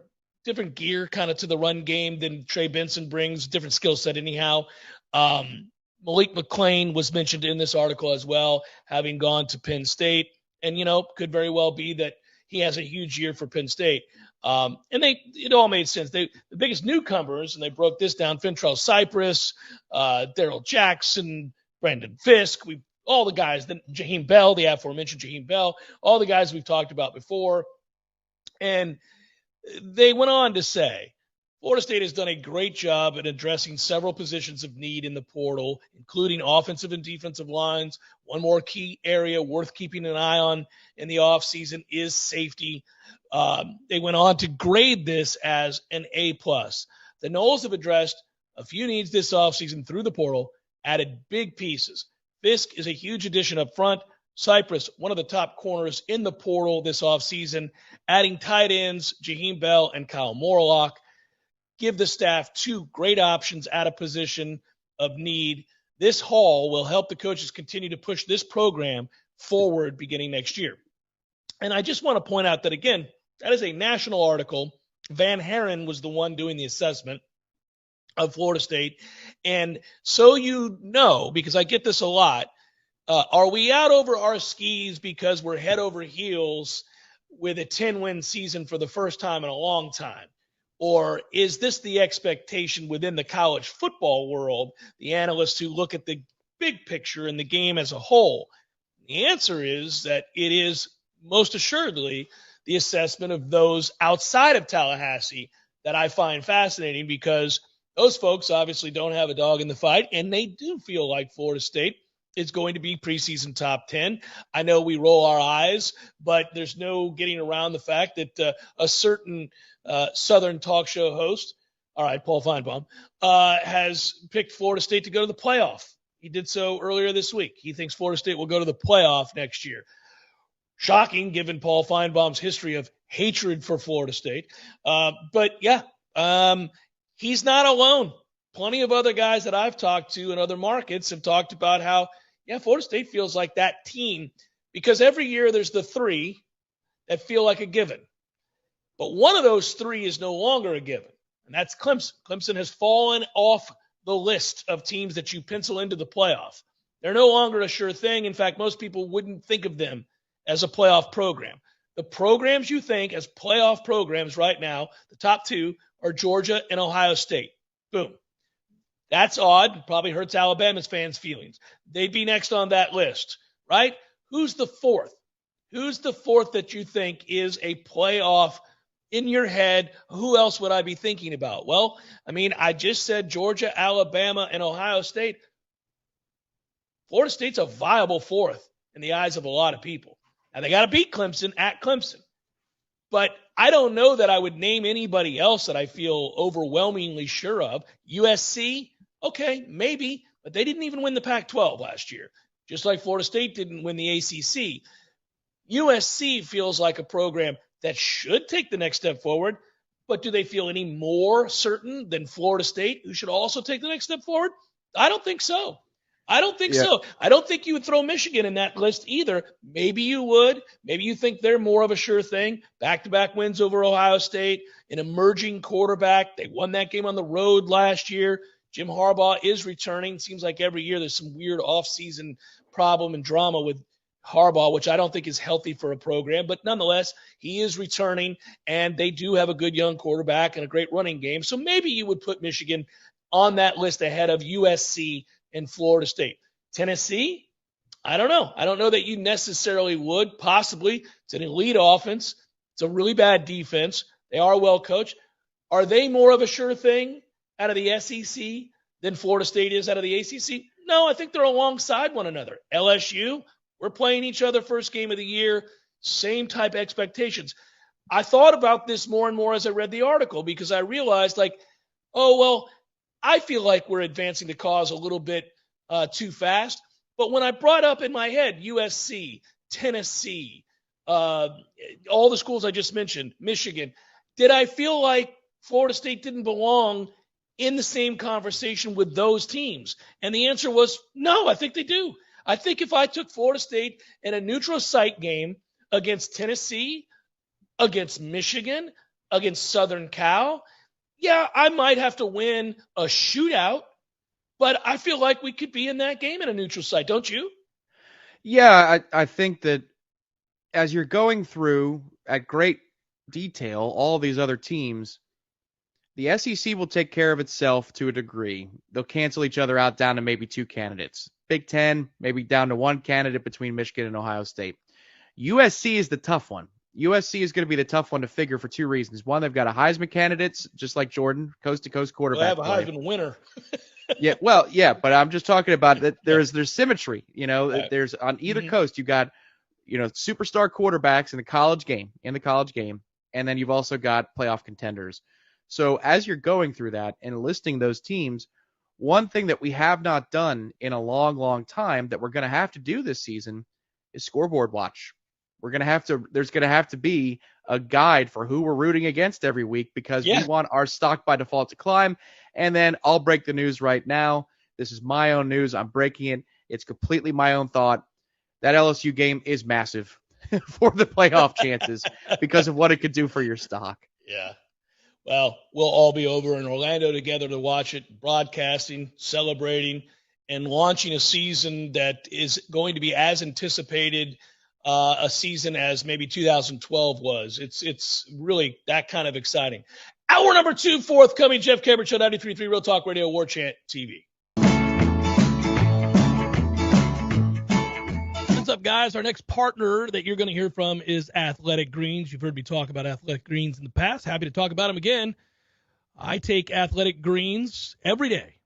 gear kind of to the run game than Trey Benson brings, different skill set anyhow. Malik McClain was mentioned in this article as well, having gone to Penn State. And, could very well be that he has a huge year for Penn State. And it all made sense. The biggest newcomers, and they broke this down, Fentrell Cypress, Darrell Jackson, Brandon Fisk, all the guys, then Jaheim Bell, the aforementioned Jaheim Bell, all the guys we've talked about before. And they went on to say Florida State has done a great job at addressing several positions of need in the portal, including offensive and defensive lines. One more key area worth keeping an eye on in the offseason is safety. They went on to grade this as an A+. The Noles have addressed a few needs this offseason through the portal, added big pieces. Fisk is a huge addition up front. Cypress, one of the top corners in the portal this offseason, adding tight ends Jaheim Bell and Kyle Morlock. Give the staff two great options at a position of need. This haul will help the coaches continue to push this program forward beginning next year. And I just want to point out that, again, that is a national article. Van Haren was the one doing the assessment of Florida State. And so you know, because I get this a lot, are we out over our skis because we're head over heels with a 10-win season for the first time in a long time? Or is this the expectation within the college football world, the analysts who look at the big picture and the game as a whole? The answer is that it is most assuredly the assessment of those outside of Tallahassee that I find fascinating, because those folks obviously don't have a dog in the fight, and they do feel like Florida State is going to be preseason top 10. I know we roll our eyes, but there's no getting around the fact that a certain Southern talk show host, all right, Paul Feinbaum, has picked Florida State to go to the playoff. He did so earlier this week. He thinks Florida State will go to the playoff next year. Shocking, given Paul Feinbaum's history of hatred for Florida State. But yeah, he's not alone. Plenty of other guys that I've talked to in other markets have talked about how, yeah, Florida State feels like that team, because every year there's the three that feel like a given. But one of those three is no longer a given, and that's Clemson. Clemson has fallen off the list of teams that you pencil into the playoff. They're no longer a sure thing. In fact, most people wouldn't think of them as a playoff program. The programs you think as playoff programs right now, the top two are Georgia and Ohio State. Boom. That's odd. Probably hurts Alabama's fans' feelings. They'd be next on that list, right? Who's the fourth? Who's the fourth that you think is a playoff in your head? Who else would I be thinking about? Well, I mean, I just said Georgia, Alabama, and Ohio State. Florida State's a viable fourth in the eyes of a lot of people. Now, they got to beat Clemson at Clemson. But I don't know that I would name anybody else that I feel overwhelmingly sure of. USC, okay, maybe, but they didn't even win the Pac-12 last year, just like Florida State didn't win the ACC. USC feels like a program that should take the next step forward, but do they feel any more certain than Florida State, who should also take the next step forward? I don't think so. I don't think so. I don't think you would throw Michigan in that list either. Maybe you would. Maybe you think they're more of a sure thing. Back-to-back wins over Ohio State, an emerging quarterback. They won that game on the road last year. Jim Harbaugh is returning. Seems like every year there's some weird off-season problem and drama with Harbaugh, which I don't think is healthy for a program. But nonetheless, he is returning, and they do have a good young quarterback and a great running game. So maybe you would put Michigan on that list ahead of USC and Florida State. Tennessee, I don't know. I don't know that you necessarily would. Possibly. It's an elite offense. It's a really bad defense. They are well coached. Are they more of a sure thing out of the SEC than Florida State is out of the ACC? No, I think they're alongside one another. LSU, we're playing each other first game of the year. Same type expectations. I thought about this more and more as I read the article, because I realized, like, oh, well, I feel like we're advancing the cause a little bit too fast. But when I brought up in my head USC, Tennessee, all the schools I just mentioned, Michigan, did I feel like Florida State didn't belong in the same conversation with those teams? And the answer was no, I think they do. I think if I took Florida State in a neutral site game against Tennessee, against Michigan, against Southern Cal, yeah, I might have to win a shootout, but I feel like we could be in that game in a neutral site, don't you? Yeah, I think that as you're going through at great detail all these other teams, the SEC will take care of itself to a degree. They'll cancel each other out down to maybe two candidates. Big Ten, maybe down to one candidate between Michigan and Ohio State. USC is the tough one. USC is going to be the tough one to figure for two reasons. One, they've got a Heisman candidates, just like Jordan, coast-to-coast quarterback. Well, they have a Heisman winner. But I'm just talking about that. There's symmetry. Right. There's on either coast you got superstar quarterbacks in the college game, and then you've also got playoff contenders. So as you're going through that and listing those teams, one thing that we have not done in a long, long time that we're going to have to do this season is scoreboard watch. There's going to have to be a guide for who we're rooting against every week because we want our stock by default to climb. And then I'll break the news right now. This is my own news. I'm breaking it. It's completely my own thought. That LSU game is massive for the playoff chances because of what it could do for your stock. Yeah. Well, we'll all be over in Orlando together to watch it, broadcasting, celebrating, and launching a season that is going to be as anticipated a season as maybe 2012 was. It's really that kind of exciting. Hour number 2 forthcoming. Jeff Cameron Show, 93.3 Real Talk Radio, Warchant TV. What's up, guys? Our next partner that you're going to hear from is Athletic Greens. You've heard me talk about Athletic Greens in the past. Happy to talk about them again. I take Athletic Greens every day,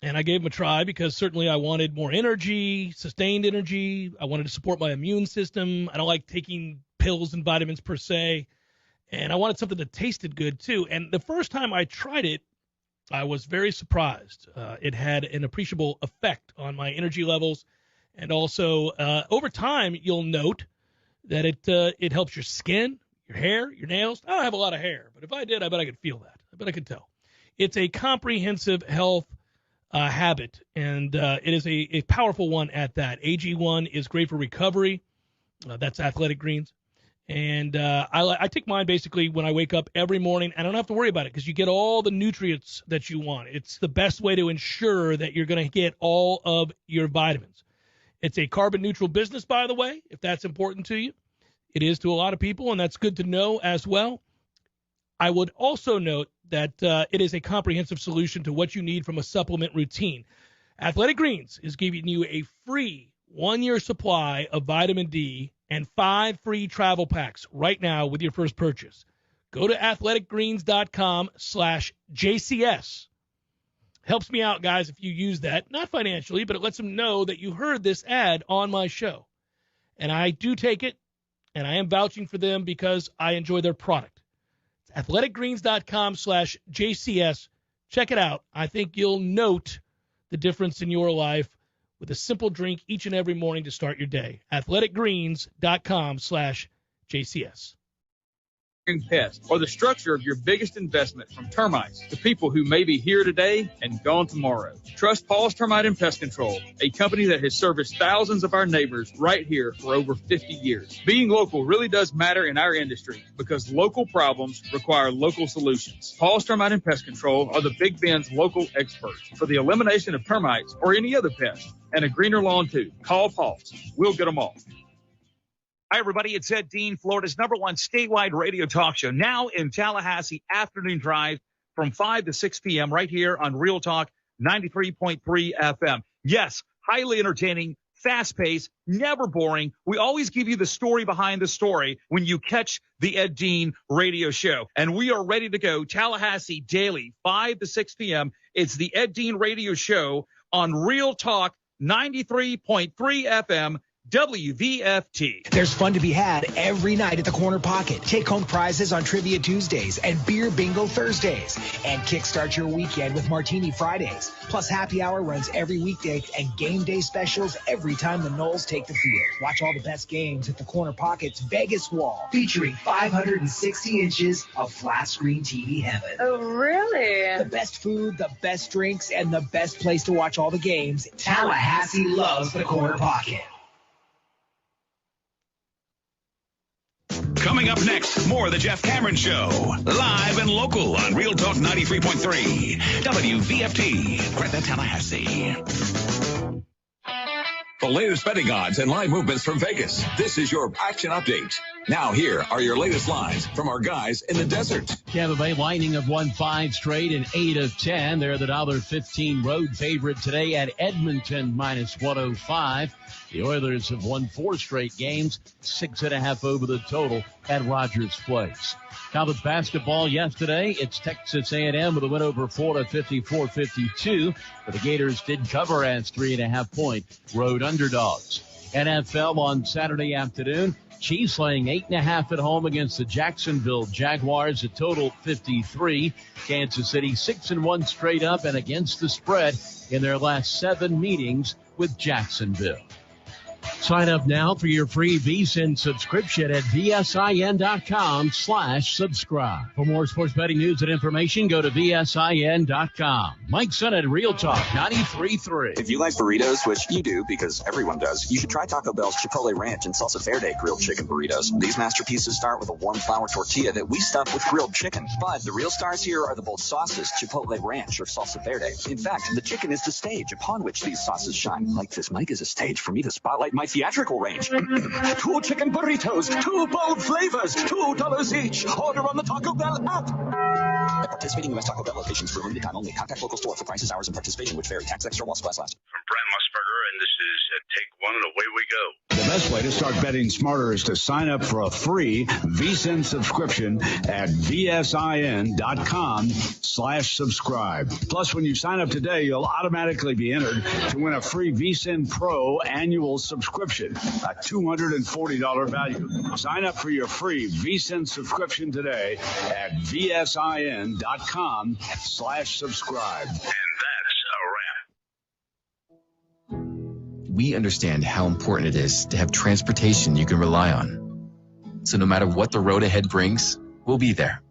and I gave them a try because certainly I wanted more energy, sustained energy. I wanted to support my immune system. I don't like taking pills and vitamins per se, and I wanted something that tasted good too. And the first time I tried it, I was very surprised. It had an appreciable effect on my energy levels. And also, over time, you'll note that it helps your skin, your hair, your nails. I don't have a lot of hair, but if I did, I bet I could feel that. I bet I could tell. It's a comprehensive health habit, and it is a powerful one at that. AG1 is great for recovery. That's Athletic Greens. And I take mine basically when I wake up every morning. I don't have to worry about it because you get all the nutrients that you want. It's the best way to ensure that you're going to get all of your vitamins. It's a carbon-neutral business, by the way, if that's important to you. It is to a lot of people, and that's good to know as well. I would also note that it is a comprehensive solution to what you need from a supplement routine. Athletic Greens is giving you a free 1-year supply of vitamin D and 5 free travel packs right now with your first purchase. Go to athleticgreens.com/JCS. Helps me out, guys, if you use that. Not financially, but it lets them know that you heard this ad on my show. And I do take it, and I am vouching for them because I enjoy their product. It's athleticgreens.com/JCS. Check it out. I think you'll note the difference in your life with a simple drink each and every morning to start your day. athleticgreens.com/JCS. Pest, or the structure of your biggest investment, from termites to people who may be here today and gone tomorrow. Trust Paul's Termite and Pest Control, a company that has serviced thousands of our neighbors right here for over 50 years. Being local really does matter in our industry because local problems require local solutions. Paul's Termite and Pest Control are the Big Bend's local experts for the elimination of termites or any other pest, and a greener lawn too. Call Paul's. We'll get them all. Hi, everybody. It's Ed Dean, Florida's #1 statewide radio talk show, now in Tallahassee afternoon drive from 5 to 6 p.m. right here on Real Talk 93.3 FM. Yes, highly entertaining, fast-paced, never boring. We always give you the story behind the story when you catch the Ed Dean radio show. And we are ready to go. Tallahassee daily, 5 to 6 p.m. It's the Ed Dean radio show on Real Talk 93.3 FM. WVFT. There's fun to be had every night at the Corner Pocket. Take home prizes on Trivia Tuesdays and Beer Bingo Thursdays. And kickstart your weekend with Martini Fridays. Plus happy hour runs every weekday and game day specials every time the Noles take the field. Watch all the best games at the Corner Pocket's Vegas wall, featuring 560 inches of flat screen TV heaven. Oh, really? The best food, the best drinks, and the best place to watch all the games. Tallahassee loves the Corner Pocket. Coming up next, more of the Jeff Cameron Show, live and local on Real Talk 93.3 WVFT, Gretna, Tallahassee. The latest betting odds and live movements from Vegas. This is your action update. Now here are your latest lines from our guys in the desert. Tampa Bay Lightning have won 5 straight and 8 of 10. They're the $1.15 road favorite today at Edmonton -105. The Oilers have won 4 straight games, 6.5 over the total at Rogers Place. College basketball yesterday, it's Texas A&M with a win over Florida 54-52. But the Gators did cover as 3.5-point road underdogs. NFL on Saturday afternoon. Chiefs laying 8.5 at home against the Jacksonville Jaguars, a total 53. Kansas City 6-1 straight up and against the spread in their last 7 meetings with Jacksonville. Sign up now for your free VSiN subscription at vsin.com/subscribe. For more sports betting news and information, go to vsin.com. Mike Sennett, Real Talk 93.3. If you like burritos, which you do because everyone does, you should try Taco Bell's Chipotle Ranch and Salsa Verde grilled chicken burritos. These masterpieces start with a warm flour tortilla that we stuff with grilled chicken. But the real stars here are the bold sauces, Chipotle Ranch or Salsa Verde. In fact, the chicken is the stage upon which these sauces shine. Like this mic is a stage for me to spotlight my theatrical range. 2 chicken burritos, 2 bold flavors, $2 each. Order on the Taco Bell app. At participating U.S. Taco Bell locations for limited time only. Contact local store for prices, hours, and participation which vary. Tax extra while supplies last. I'm Brent Musburger, and this is Take One, and away we go. The best way to start betting smarter is to sign up for a free VSiN subscription at vsin.com/subscribe. Plus, when you sign up today, you'll automatically be entered to win a free VSiN Pro annual subscription, a $240 value. Sign up for your free VSiN subscription today at vsin.com/subscribe. And that's a wrap. We understand how important it is to have transportation you can rely on. So no matter what the road ahead brings, we'll be there,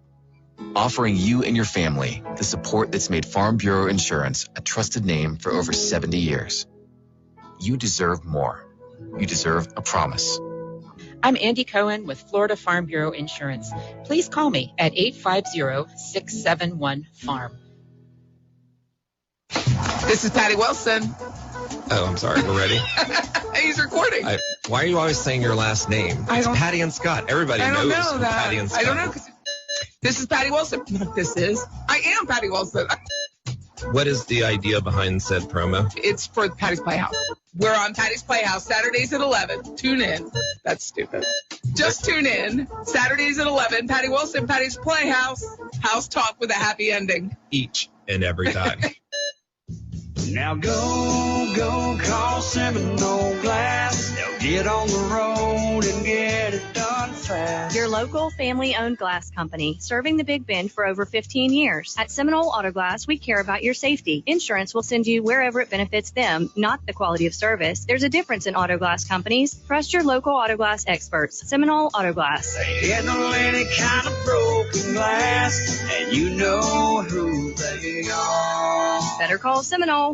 offering you and your family the support that's made Farm Bureau Insurance a trusted name for over 70 years. You deserve more. You deserve a promise. I'm Andy Cohen with Florida Farm Bureau Insurance. Please call me at 850-671-FARM. This is Patty Wilson. Oh, I'm sorry. We're ready. He's recording. Why are you always saying your last name? It's Patty and Scott. Everybody knows who Patty and Scott. I don't know. This is Patty Wilson. I am Patty Wilson. What is the idea behind said promo? It's for Patty's Playhouse. We're on Patty's Playhouse Saturdays at 11. Tune in. That's stupid. Just tune in. Saturdays at 11. Patty Wilson, Patty's Playhouse. House talk with a happy ending. Each and every time. Now go call Seminole Glass. They'll get on the road and get it done fast. Your local family-owned glass company, serving the Big Bend for over 15 years. At Seminole Auto Glass, we care about your safety. Insurance will send you wherever it benefits them, not the quality of service. There's a difference in auto glass companies. Trust your local auto glass experts. Seminole Auto Glass. They handle any kind of broken glass, and you know who they are. Better call Seminole.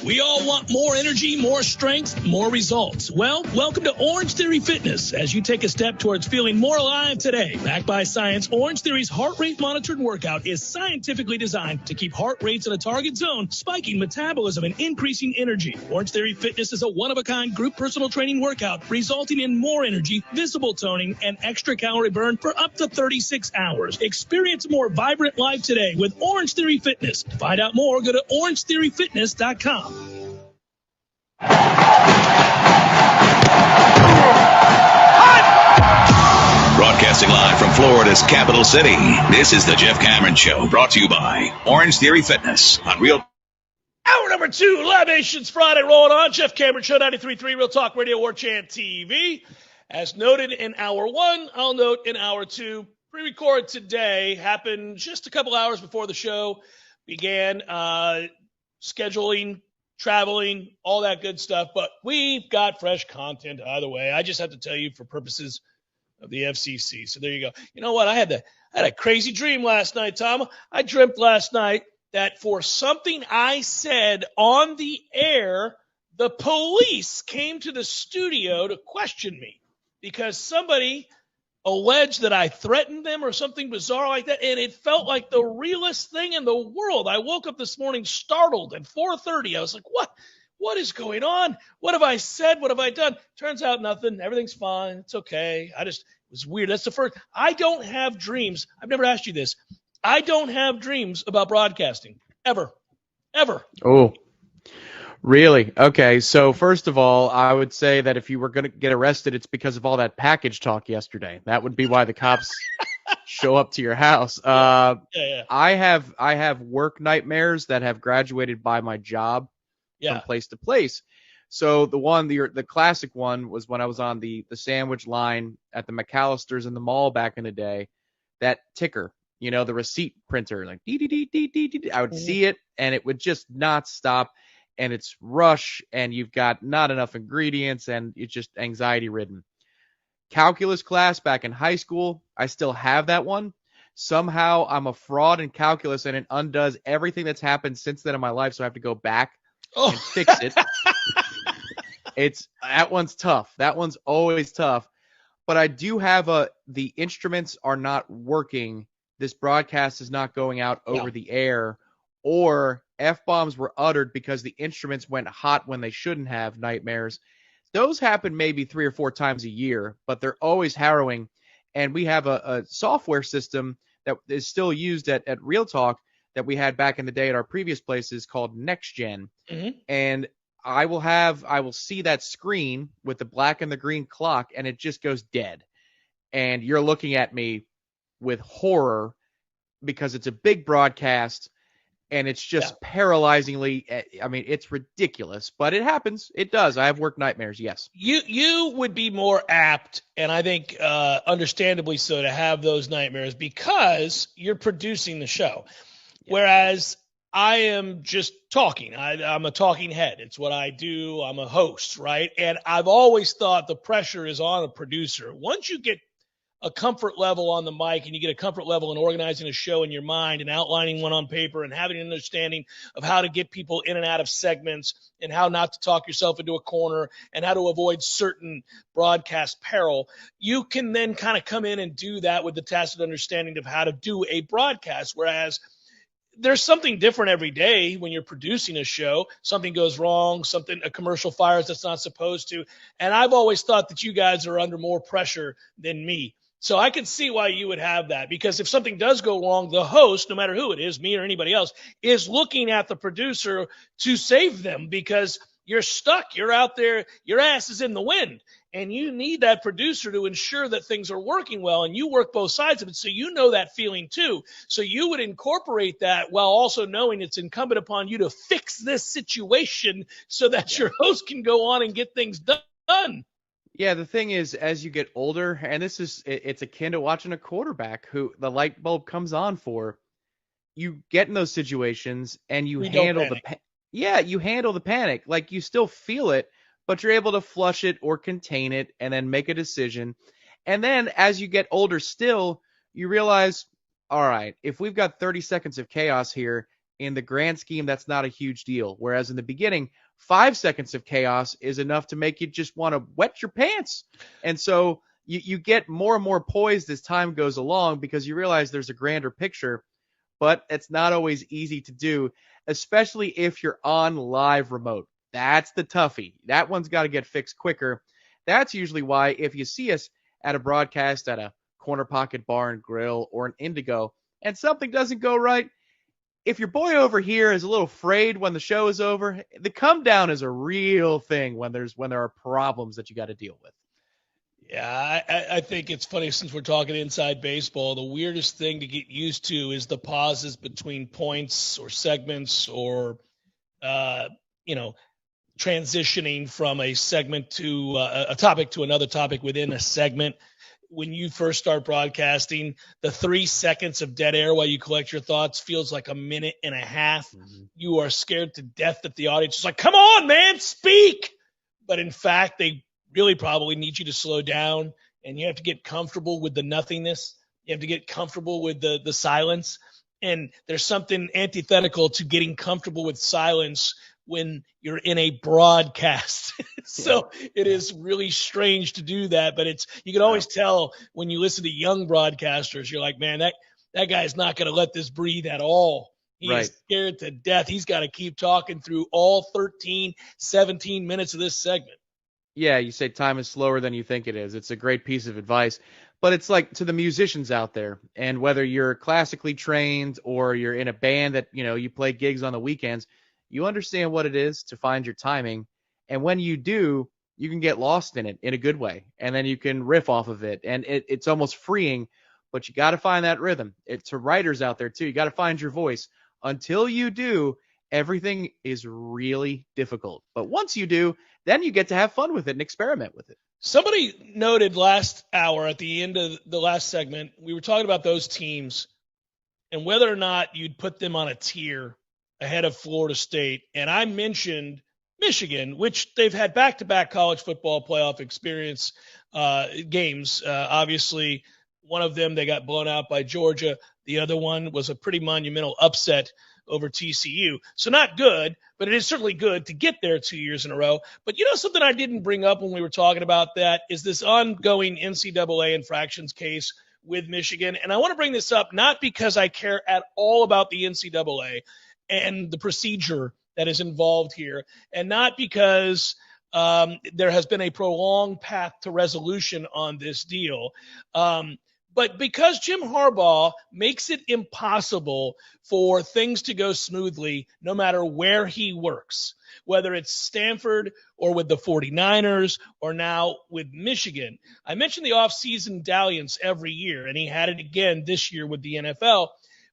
We all want more energy, more strength, more results. Well, welcome to Orange Theory Fitness as you take a step towards feeling more alive today. Backed by science, Orange Theory's heart rate monitored workout is scientifically designed to keep heart rates in a target zone, spiking metabolism and increasing energy. Orange Theory Fitness is a one-of-a-kind group personal training workout resulting in more energy, visible toning, and extra calorie burn for up to 36 hours. Experience a more vibrant life today with Orange Theory Fitness. To find out more, go to orangetheoryfitness.com. Broadcasting live from Florida's capital city, this is the Jeff Cameron Show, brought to you by Orange Theory Fitness on Real. Hour number 2, Libations Friday, rolling on. Jeff Cameron Show, 93.3 Real Talk Radio, Warchant TV. As noted in Hour 1, I'll note in Hour 2, pre-record today happened just a couple hours before the show began. Scheduling, traveling, all that good stuff. But we've got fresh content either way. I just have to tell you for purposes of the FCC. So there you go. You know what? I had a crazy dream last night, Tom. I dreamt last night that for something I said on the air, the police came to the studio to question me because somebody alleged that I threatened them or something bizarre like that, and it felt like the realest thing in the world. I woke up this morning startled at 4:30. I was like, what is going on? What have I said? What have I done? Turns out nothing. Everything's fine. It's okay. It was weird. That's the first. I don't have dreams. I've never asked you this. I don't have dreams about broadcasting. Ever. Oh, really? Okay. So first of all, I would say that if you were going to get arrested, it's because of all that package talk yesterday. That would be why the cops show up to your house. Yeah. I have work nightmares that have graduated by my job from place to place. So the classic one was when I was on the sandwich line at the McAllister's in the mall back in the day. That ticker, the receipt printer, like dee dee dee dee dee dee. I would see it and it would just not stop, and it's rush, and you've got not enough ingredients, and it's just anxiety ridden. Calculus class back in high school, I still have that one. Somehow I'm a fraud in calculus, and it undoes everything that's happened since then in my life, so I have to go back and fix it. That one's tough. That one's always tough. But I do have the instruments are not working. This broadcast is not going out over the air, or F-bombs were uttered because the instruments went hot when they shouldn't have. Nightmares. Those happen maybe 3 or 4 times a year, but they're always harrowing. And we have a software system that is still used at Real Talk that we had back in the day at our previous places called Next Gen. And I will see that screen with the black and the green clock, and it just goes dead. And you're looking at me with horror because it's a big broadcast, and it's just paralyzingly, it's ridiculous, but it happens. It does. I have work nightmares, yes. You would be more apt, and I think understandably so, to have those nightmares because you're producing the show. Whereas I am just talking. I'm a talking head. It's what I do. I'm a host, right? And I've always thought the pressure is on a producer. Once you get a comfort level on the mic and you get a comfort level in organizing a show in your mind and outlining one on paper and having an understanding of how to get people in and out of segments and how not to talk yourself into a corner and how to avoid certain broadcast peril, you can then kind of come in and do that with the tacit understanding of how to do a broadcast. Whereas there's something different every day when you're producing a show. Something goes wrong, a commercial fires that's not supposed to. And I've always thought that you guys are under more pressure than me. So I can see why you would have that, because if something does go wrong, the host, no matter who it is, me or anybody else, is looking at the producer to save them, because you're stuck. You're out there. Your ass is in the wind. And you need that producer to ensure that things are working well, and you work both sides of it, so you know that feeling too. So you would incorporate that while also knowing it's incumbent upon you to fix this situation so that your host can go on and get things done. Yeah, the thing is, as you get older, and it's akin to watching a quarterback who the light bulb comes on for, you get in those situations and you handle the panic. Like, you still feel it, but you're able to flush it or contain it and then make a decision. And then as you get older still, you realize, all right, if we've got 30 seconds of chaos here, in the grand scheme, that's not a huge deal. Whereas in the beginning, 5 seconds of chaos is enough to make you just want to wet your pants. And so you get more and more poised as time goes along, because you realize there's a grander picture, but it's not always easy to do, especially if you're on live remote. That's the toughie. That one's got to get fixed quicker. That's usually why if you see us at a broadcast at a Corner Pocket Bar and Grill or an Indigo and something doesn't go right, if your boy over here is a little afraid when the show is over, the come down is a real thing when there are problems that you got to deal with. Yeah, I think it's funny, since we're talking inside baseball, the weirdest thing to get used to is the pauses between points or segments, or transitioning from a segment to a topic to another topic within a segment. When you first start broadcasting, the 3 seconds of dead air while you collect your thoughts feels like a minute and a half. Mm-hmm. You are scared to death that the audience is like, come on, man, speak. But in fact, they really probably need you to slow down, and you have to get comfortable with the nothingness. You have to get comfortable with the silence. And there's something antithetical to getting comfortable with silence when you're in a broadcast. So it is really strange to do that, but you can always tell when you listen to young broadcasters, you're like, man, that guy is not going to let this breathe at all. He is scared to death. He's got to keep talking through all 13, 17 minutes of this segment. Yeah, you say time is slower than you think it is. It's a great piece of advice. But it's like to the musicians out there, and whether you're classically trained or you're in a band that, you play gigs on the weekends, you understand what it is to find your timing. And when you do, you can get lost in it in a good way. And then you can riff off of it. And it's almost freeing, but you got to find that rhythm. It's to writers out there too. You got to find your voice. Until you do, everything is really difficult. But once you do, then you get to have fun with it and experiment with it. Somebody noted last hour at the end of the last segment, we were talking about those teams and whether or not you'd put them on a tier ahead of Florida State. And I mentioned Michigan, which they've had back-to-back college football playoff experience games. Obviously, one of them they got blown out by Georgia. The other one was a pretty monumental upset over TCU. So not good, but it is certainly good to get there 2 years in a row. But something I didn't bring up when we were talking about that is this ongoing NCAA infractions case with Michigan. And I want to bring this up not because I care at all about the NCAA and the procedure that is involved here, and not because there has been a prolonged path to resolution on this deal. But because Jim Harbaugh makes it impossible for things to go smoothly no matter where he works, whether it's Stanford or with the 49ers or now with Michigan. I mentioned the offseason dalliance every year, and he had it again this year with the NFL.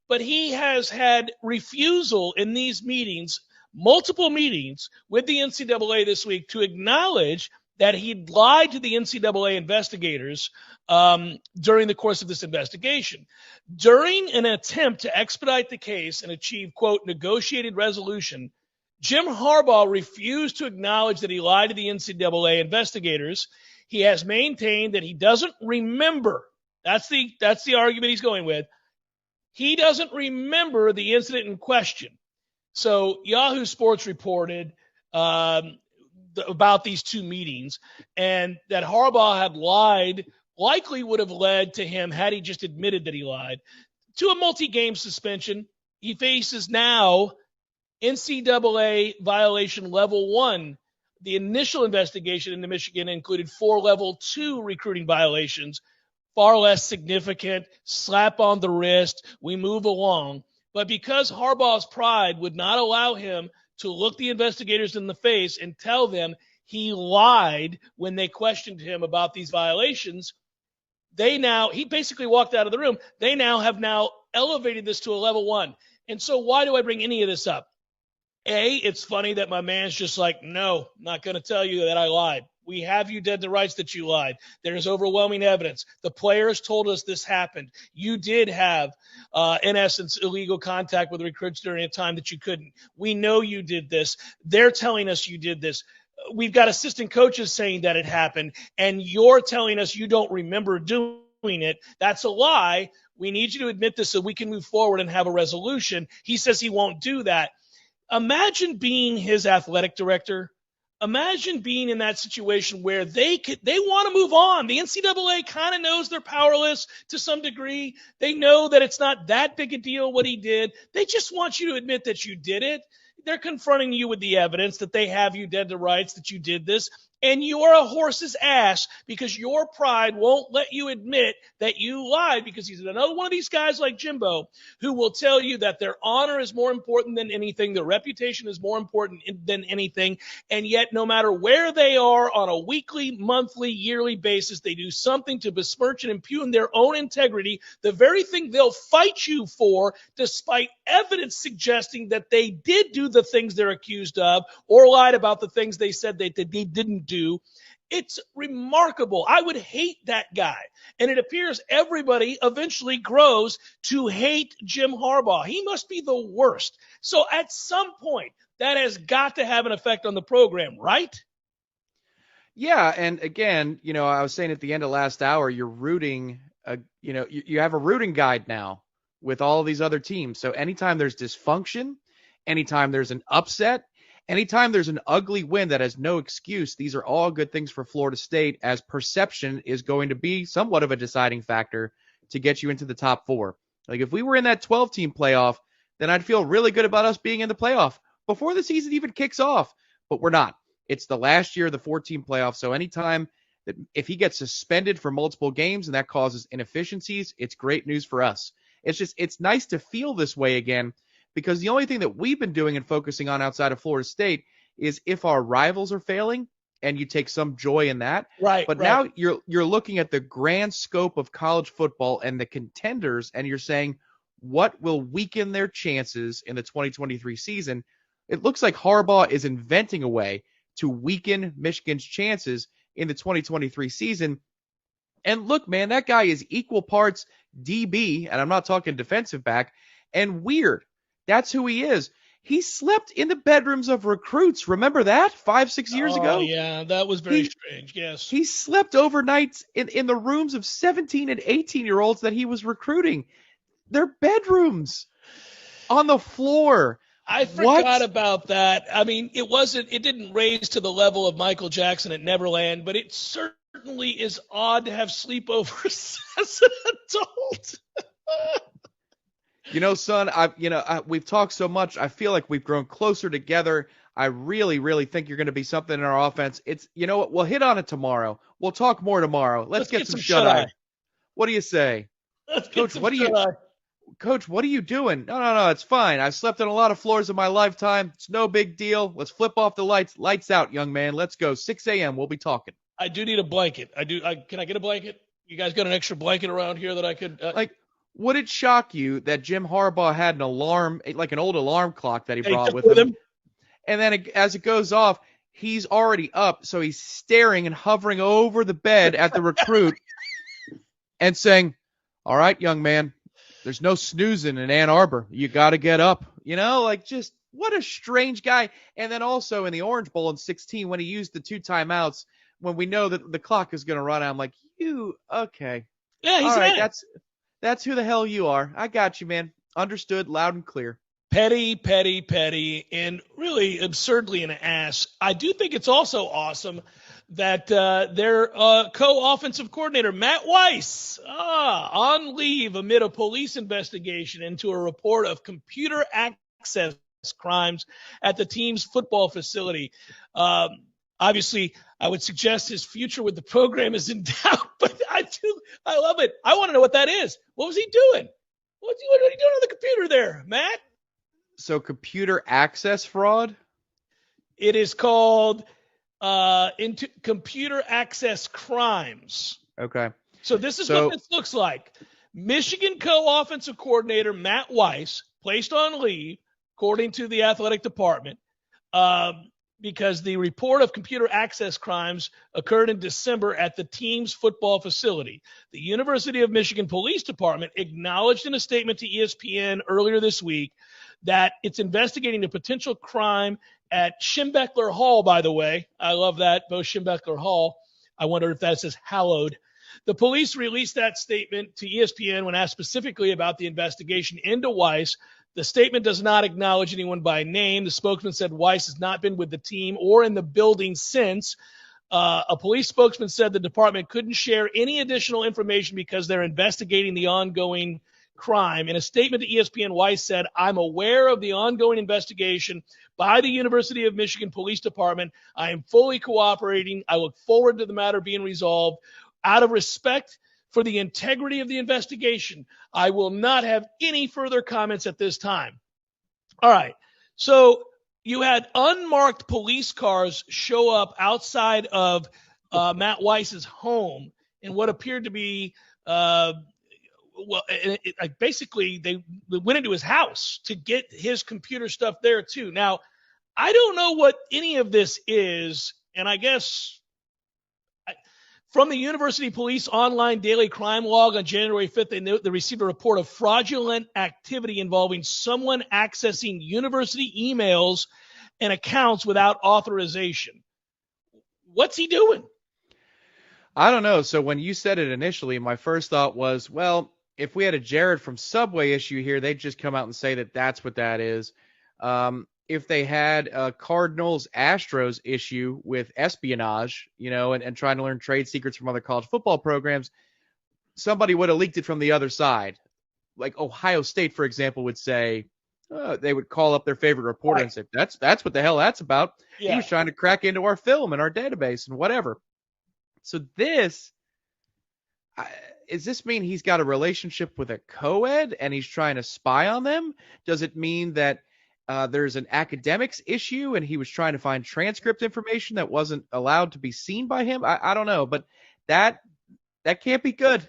But he has had refusal in these meetings, multiple meetings with the NCAA this week, to acknowledge that he'd lied to the NCAA investigators during the course of this investigation. During an attempt to expedite the case and achieve, quote, negotiated resolution, Jim Harbaugh refused to acknowledge that he lied to the NCAA investigators. He has maintained that he doesn't remember. That's the argument he's going with. He doesn't remember the incident in question. So Yahoo Sports reported about these two meetings, and that Harbaugh had lied likely would have led to him, had he just admitted that he lied, to a multi-game suspension. He faces now NCAA violation level 1. The initial investigation into Michigan included 4 level 2 recruiting violations, far less significant, slap on the wrist, we move along. But because Harbaugh's pride would not allow him to look the investigators in the face and tell them he lied when they questioned him about these violations, he basically walked out of the room. They have elevated this to a level 1. And so why do I bring any of this up? A, it's funny that my man's just like, no, I'm not going to tell you that I lied. We have you dead to rights that you lied. There's overwhelming evidence. The players told us this happened. You did have, in essence, illegal contact with recruits during a time that you couldn't. We know you did this. They're telling us you did this. We've got assistant coaches saying that it happened, and you're telling us you don't remember doing it. That's a lie. We need you to admit this so we can move forward and have a resolution. He says he won't do that. Imagine being his athletic director. Imagine being in that situation where they want to move on. The NCAA kind of knows they're powerless to some degree. They know that it's not that big a deal what he did. They just want you to admit that you did it. They're confronting you with the evidence that they have you dead to rights, that you did this. And you're a horse's ass because your pride won't let you admit that you lied, because he's another one of these guys like Jimbo who will tell you that their honor is more important than anything. Their reputation is more important than anything. And yet, no matter where they are on a weekly, monthly, yearly basis, they do something to besmirch and impugn their own integrity, the very thing they'll fight you for, despite evidence suggesting that they did do the things they're accused of or lied about the things they said they didn't do. It's remarkable. I would hate that guy. And it appears everybody eventually grows to hate Jim Harbaugh. He must be the worst. So at some point, that has got to have an effect on the program, right? Yeah, and again, I was saying at the end of last hour, you're rooting, you have a rooting guide now with all of these other teams. So anytime there's dysfunction, anytime there's an upset, anytime there's an ugly win that has no excuse, these are all good things for Florida State, as perception is going to be somewhat of a deciding factor to get you into the top 4. Like if we were in that 12-team playoff, then I'd feel really good about us being in the playoff before the season even kicks off. But we're not. It's the last year of the 14 playoff. So anytime that if he gets suspended for multiple games and that causes inefficiencies, it's great news for us. It's nice to feel this way again, because the only thing that we've been doing and focusing on outside of Florida State is if our rivals are failing, and you take some joy in that. Right. But now you're looking at the grand scope of college football and the contenders, and you're saying, what will weaken their chances in the 2023 season? It looks like Harbaugh is inventing a way to weaken Michigan's chances in the 2023 season. And look, man, that guy is equal parts DB, and I'm not talking defensive back, and weird. That's who he is. He slept in the bedrooms of recruits. Remember that 5-6 years ago? Yeah, that was very strange. Yes. He slept overnights in the rooms of 17 and 18-year-olds that he was recruiting. Their bedrooms on the floor. I forgot about that. I mean, it didn't raise to the level of Michael Jackson at Neverland, but it certainly is odd to have sleepovers as an adult. Son, we've talked so much. I feel like we've grown closer together. I really, really think you're going to be something in our offense. You know what? We'll hit on it tomorrow. We'll talk more tomorrow. Let's get some shut-eye. What do you say? Coach, Coach, what are you doing? No, it's fine. I've slept on a lot of floors in my lifetime. It's no big deal. Let's flip off the lights. Lights out, young man. Let's go. 6 a.m. We'll be talking. I do need a blanket. Can I get a blanket? You guys got an extra blanket around here that I could would it shock you that Jim Harbaugh had an alarm, like an old alarm clock that he brought with him? And then as it goes off, he's already up, so he's staring and hovering over the bed at the recruit and saying, all right, young man, there's no snoozing in Ann Arbor. You got to get up. Just what a strange guy. And then also in the Orange Bowl in 16, when he used the 2 timeouts, when we know that the clock is going to run out, I'm like, okay. Yeah, he's all right. That's who the hell you are. I got you, man. Understood, loud and clear. Petty, and really absurdly an ass. I do think it's also awesome that their co-offensive coordinator, Matt Weiss, on leave amid a police investigation into a report of computer access crimes at the team's football facility. Obviously, I would suggest his future with the program is in doubt, but I love it. I want to know what that is. What was he doing? What are you doing on the computer there, Matt? So computer access fraud? It is called into computer access crimes. Okay. So this is what this looks like. Michigan co-offensive coordinator Matt Weiss placed on leave, according to the athletic department, because the report of computer access crimes occurred in December at the team's football facility. The University of Michigan Police Department acknowledged in a statement to ESPN earlier this week that it's investigating a potential crime at Schembechler Hall, by the way. I love that, Bo Schembechler Hall. I wonder if that says hallowed. The police released that statement to ESPN when asked specifically about the investigation into Weiss. The statement does not acknowledge anyone by name. The spokesman said Weiss has not been with the team or in the building since. A police spokesman said the department couldn't share any additional information because they're investigating the ongoing crime. In a statement to ESPN, Weiss said, I'm aware of the ongoing investigation by the University of Michigan Police Department. I am fully cooperating. I look forward to the matter being resolved. Out of respect for the integrity of the investigation, I will not have any further comments at this time. All right. So you had unmarked police cars show up outside of Matt Weiss's home in what appeared to be, basically they went into his house to get his computer stuff there too. Now, I don't know what any of this is, and I guess from the University Police online daily crime log on January 5th, they received a report of fraudulent activity involving someone accessing university emails and accounts without authorization. What's he doing? I don't know. So when you said it initially, my first thought was, well, if we had a Jared from Subway issue here, they'd just come out and say that that's what that is. If they had a Cardinals-Astros issue with espionage, and trying to learn trade secrets from other college football programs, somebody would have leaked it from the other side. Like Ohio State, for example, would say, they would call up their favorite reporter and say, that's what the hell that's about. Yeah. He was trying to crack into our film and our database and whatever. So does this mean he's got a relationship with a co-ed and he's trying to spy on them? Does it mean that there's an academics issue and he was trying to find transcript information that wasn't allowed to be seen by him? I don't know, but that can't be good.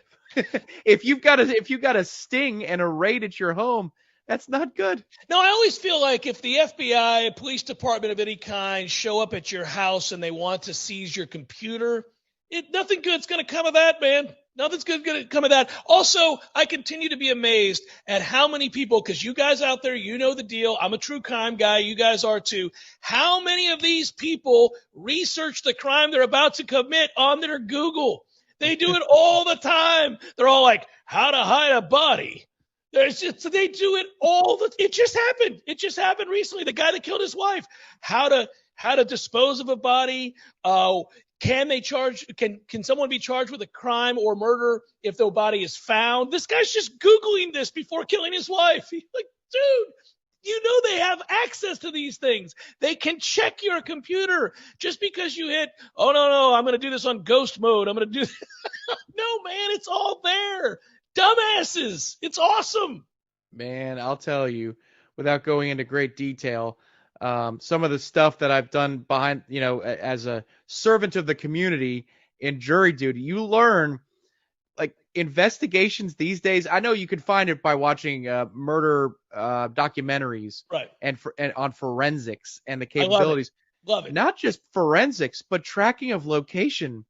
If you've got a sting and a raid at your home, that's not good. No, I always feel like if the FBI, police department of any kind show up at your house and they want to seize your computer, nothing good's going to come of that, man. Nothing's good going to come of that. Also, I continue to be amazed at how many people, because you guys out there, you know the deal. I'm a true crime guy. You guys are too. How many of these people research the crime they're about to commit on their Google? They do it all the time. They're all like, how to hide a body. They do it it just happened. It just happened recently. The guy that killed his wife, how to dispose of a body. Can someone be charged with a crime or murder if their body is found? This guy's just Googling this before killing his wife. He's like, dude, you know they have access to these things. They can check your computer just because you hit, oh, no, I'm going to do this on ghost mode. I'm going to do No, man, it's all there. Dumbasses. It's awesome. Man, I'll tell you, without going into great detail, some of the stuff that I've done behind, as a servant of the community in jury duty, you learn like investigations these days. I know you can find it by watching murder documentaries, right? And on forensics and the capabilities. Love it. Not just forensics, but tracking of location.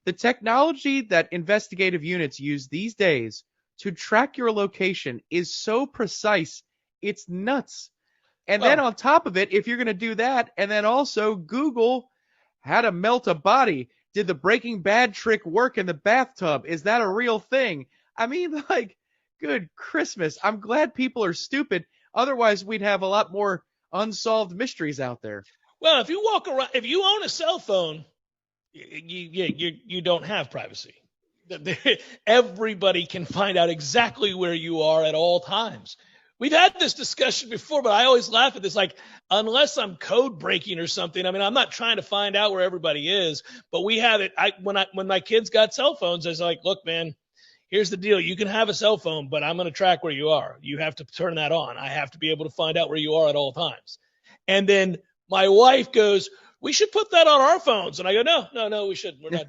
The technology that investigative units use these days to track your location is so precise. It's nuts. And then on top of it, if you're going to do that, and then also Google how to melt a body. Did the Breaking Bad trick work in the bathtub? Is that a real thing? I mean, like, good Christmas. I'm glad people are stupid. Otherwise, we'd have a lot more unsolved mysteries out there. Well, if you walk around, if you own a cell phone, you don't have privacy. Everybody can find out exactly where you are at all times. We've had this discussion before, but I always laugh at this. Like, unless I'm code breaking or something, I mean, I'm not trying to find out where everybody is, but we have it. When my kids got cell phones, I was like, look, man, here's the deal. You can have a cell phone, but I'm going to track where you are. You have to turn that on. I have to be able to find out where you are at all times. And then my wife goes, we should put that on our phones. And I go, no, we shouldn't. We're not.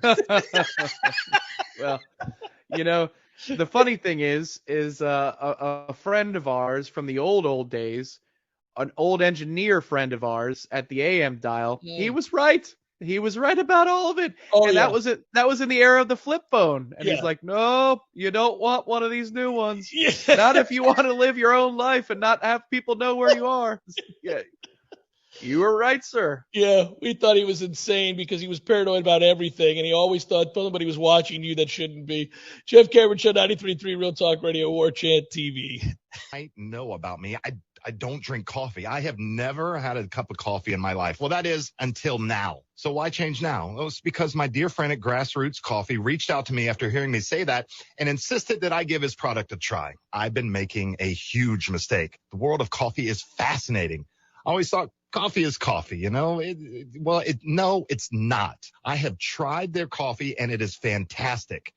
Well, the funny thing is a friend of ours from the old days, an old engineer friend of ours at the AM dial, he was right. He was right about all of it. That was in the era of the flip phone. And he's like, no, you don't want one of these new ones. Yeah. Not if you want to live your own life and not have people know where you are. Yeah. You were right, sir. Yeah, we thought he was insane because he was paranoid about everything, and he always thought somebody was watching you that shouldn't be. Jeff Cameron Show, 93.3 Real Talk Radio, Warchant TV. I know about me. I don't drink coffee. I have never had a cup of coffee in my life. Well, that is until now. So why change now? Well, it's because my dear friend at Grassroots Coffee reached out to me after hearing me say that and insisted that I give his product a try. I've been making a huge mistake. The world of coffee is fascinating. I always thought coffee is coffee, No, it's not. I have tried their coffee and it is fantastic.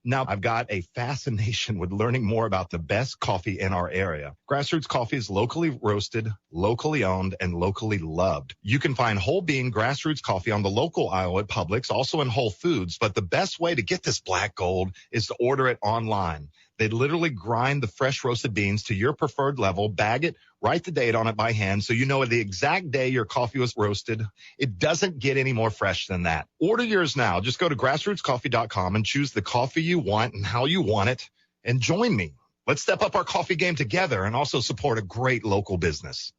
Now I've got a fascination with learning more about the best coffee in our area. Grassroots Coffee is locally roasted, locally owned, and locally loved. You can find whole bean Grassroots Coffee on the local aisle at Publix, also in Whole Foods, but the best way to get this black gold is to order it online. They literally grind the fresh roasted beans to your preferred level, bag it, write the date on it by hand so you know the exact day your coffee was roasted. It doesn't get any more fresh than that. Order yours now. Just go to grassrootscoffee.com and choose the coffee you want and how you want it, and join me. Let's step up our coffee game together and also support a great local business.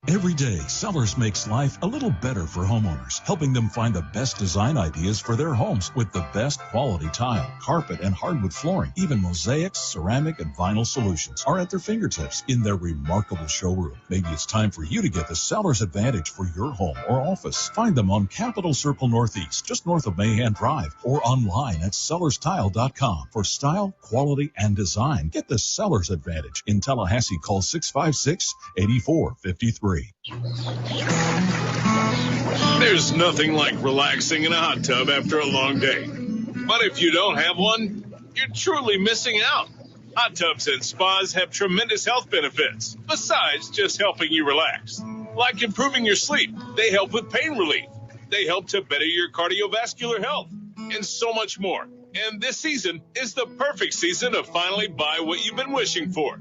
Every day, Sellers makes life a little better for homeowners, helping them find the best design ideas for their homes with the best quality tile, carpet, and hardwood flooring. Even mosaics, ceramic, and vinyl solutions are at their fingertips in their remarkable showroom. Maybe it's time for you to get the Sellers Advantage for your home or office. Find them on Capitol Circle Northeast, just north of Mahan Drive, or online at sellerstile.com. For style, quality, and design, get the Sellers Advantage. In Tallahassee, call 656-8453. There's nothing like relaxing in a hot tub after a long day. But if you don't have one, you're truly missing out. Hot tubs and spas have tremendous health benefits, besides just helping you relax. Like improving your sleep, they help with pain relief. They help to better your cardiovascular health, and so much more. And this season is the perfect season to finally buy what you've been wishing for.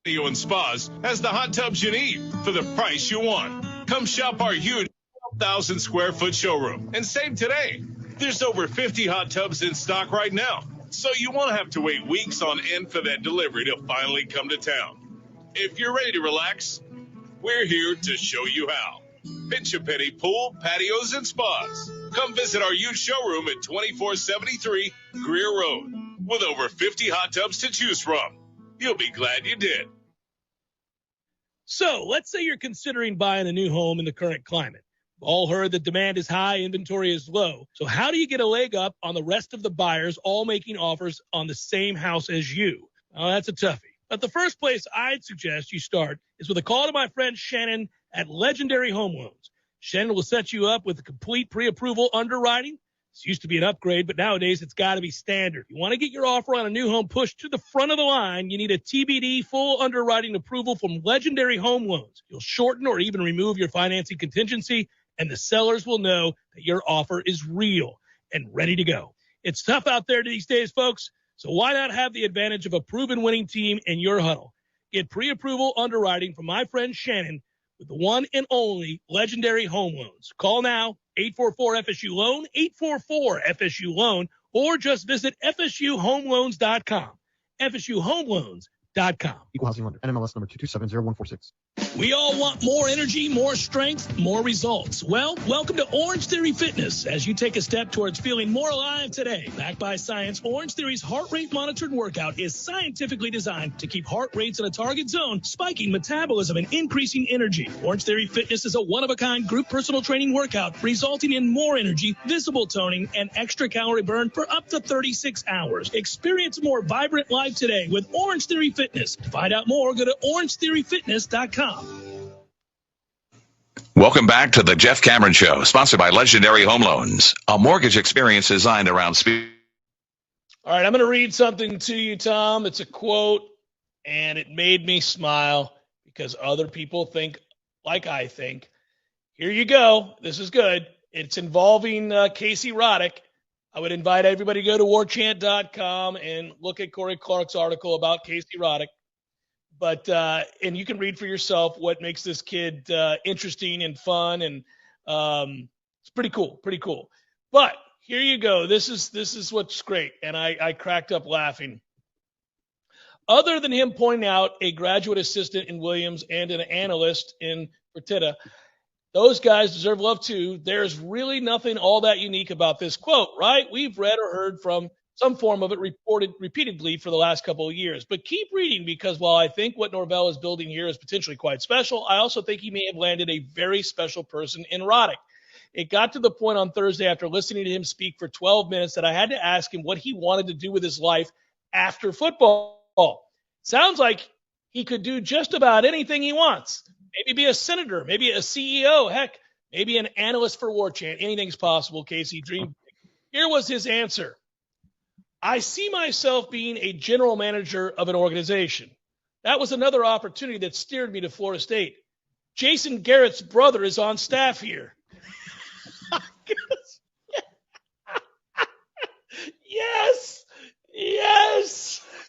Patio and Spas has the hot tubs you need for the price you want. Come shop our huge 12,000 square foot showroom and save today. There's over 50 hot tubs in stock right now, so you won't have to wait weeks on end for that delivery to finally come to town. If you're ready to relax, we're here to show you how. Pinch a Penny Pool, Patios, and Spas. Come visit our huge showroom at 2473 Greer Road with over 50 hot tubs to choose from. You'll be glad you did. So let's say you're considering buying a new home in the current climate. We've all heard that demand is high, inventory is low. So how do you get a leg up on the rest of the buyers all making offers on the same house as you? Oh, that's a toughie. But the first place I'd suggest you start is with a call to my friend Shannon at Legendary Home Loans. Shannon will set you up with a complete pre-approval underwriting. This used to be an upgrade, but nowadays it's got to be standard. You want to get your offer on a new home pushed to the front of the line, you need a TBD full underwriting approval from Legendary Home Loans. You'll shorten or even remove your financing contingency, and the sellers will know that your offer is real and ready to go. It's tough out there these days, folks, so why not have the advantage of a proven winning team in your huddle? Get pre-approval underwriting from my friend Shannon with the one and only Legendary Home Loans. Call now, 844-FSU-LOAN, 844-FSU-LOAN, or just visit FSUHomeLoans.com. FSUHomeLoans.com. Equal housing lender. NMLS number 2270146. We all want more energy, more strength, more results. Well, welcome to Orange Theory Fitness as you take a step towards feeling more alive today. Backed by science, Orange Theory's heart rate monitored workout is scientifically designed to keep heart rates in a target zone, spiking metabolism and increasing energy. Orange Theory Fitness is a one-of-a-kind group personal training workout resulting in more energy, visible toning, and extra calorie burn for up to 36 hours. Experience a more vibrant life today with Orange Theory Fitness. To find out more, go to orangetheoryfitness.com. Welcome back to the Jeff Cameron Show, sponsored by Legendary Home Loans, a mortgage experience designed around speed. All right, I'm going to read something to you, Tom. It's a quote, and it made me smile because other people think like I think. Here you go. This is good. It's involving Casey Roddick. I would invite everybody to go to warchant.com and look at Corey Clark's article about Casey Roddick. But and you can read for yourself what makes this kid interesting and fun, and it's pretty cool. But here you go. This is what's great, and I cracked up laughing. Other than him pointing out a graduate assistant in Williams and an analyst in Fertitta, those guys deserve love too. There's really nothing all that unique about this quote, right? We've read or heard from some form of it reported repeatedly for the last couple of years. But keep reading, because while I think what Norvell is building here is potentially quite special, I also think he may have landed a very special person in Roddick. It got to the point on Thursday after listening to him speak for 12 minutes that I had to ask him what he wanted to do with his life after football. Sounds like he could do just about anything he wants. Maybe be a senator, maybe a CEO, heck, maybe an analyst for Warchant. Anything's possible, Casey. Dream. Here was his answer. I see myself being a general manager of an organization. That was another opportunity that steered me to Florida State. Jason Garrett's brother is on staff here. Yes.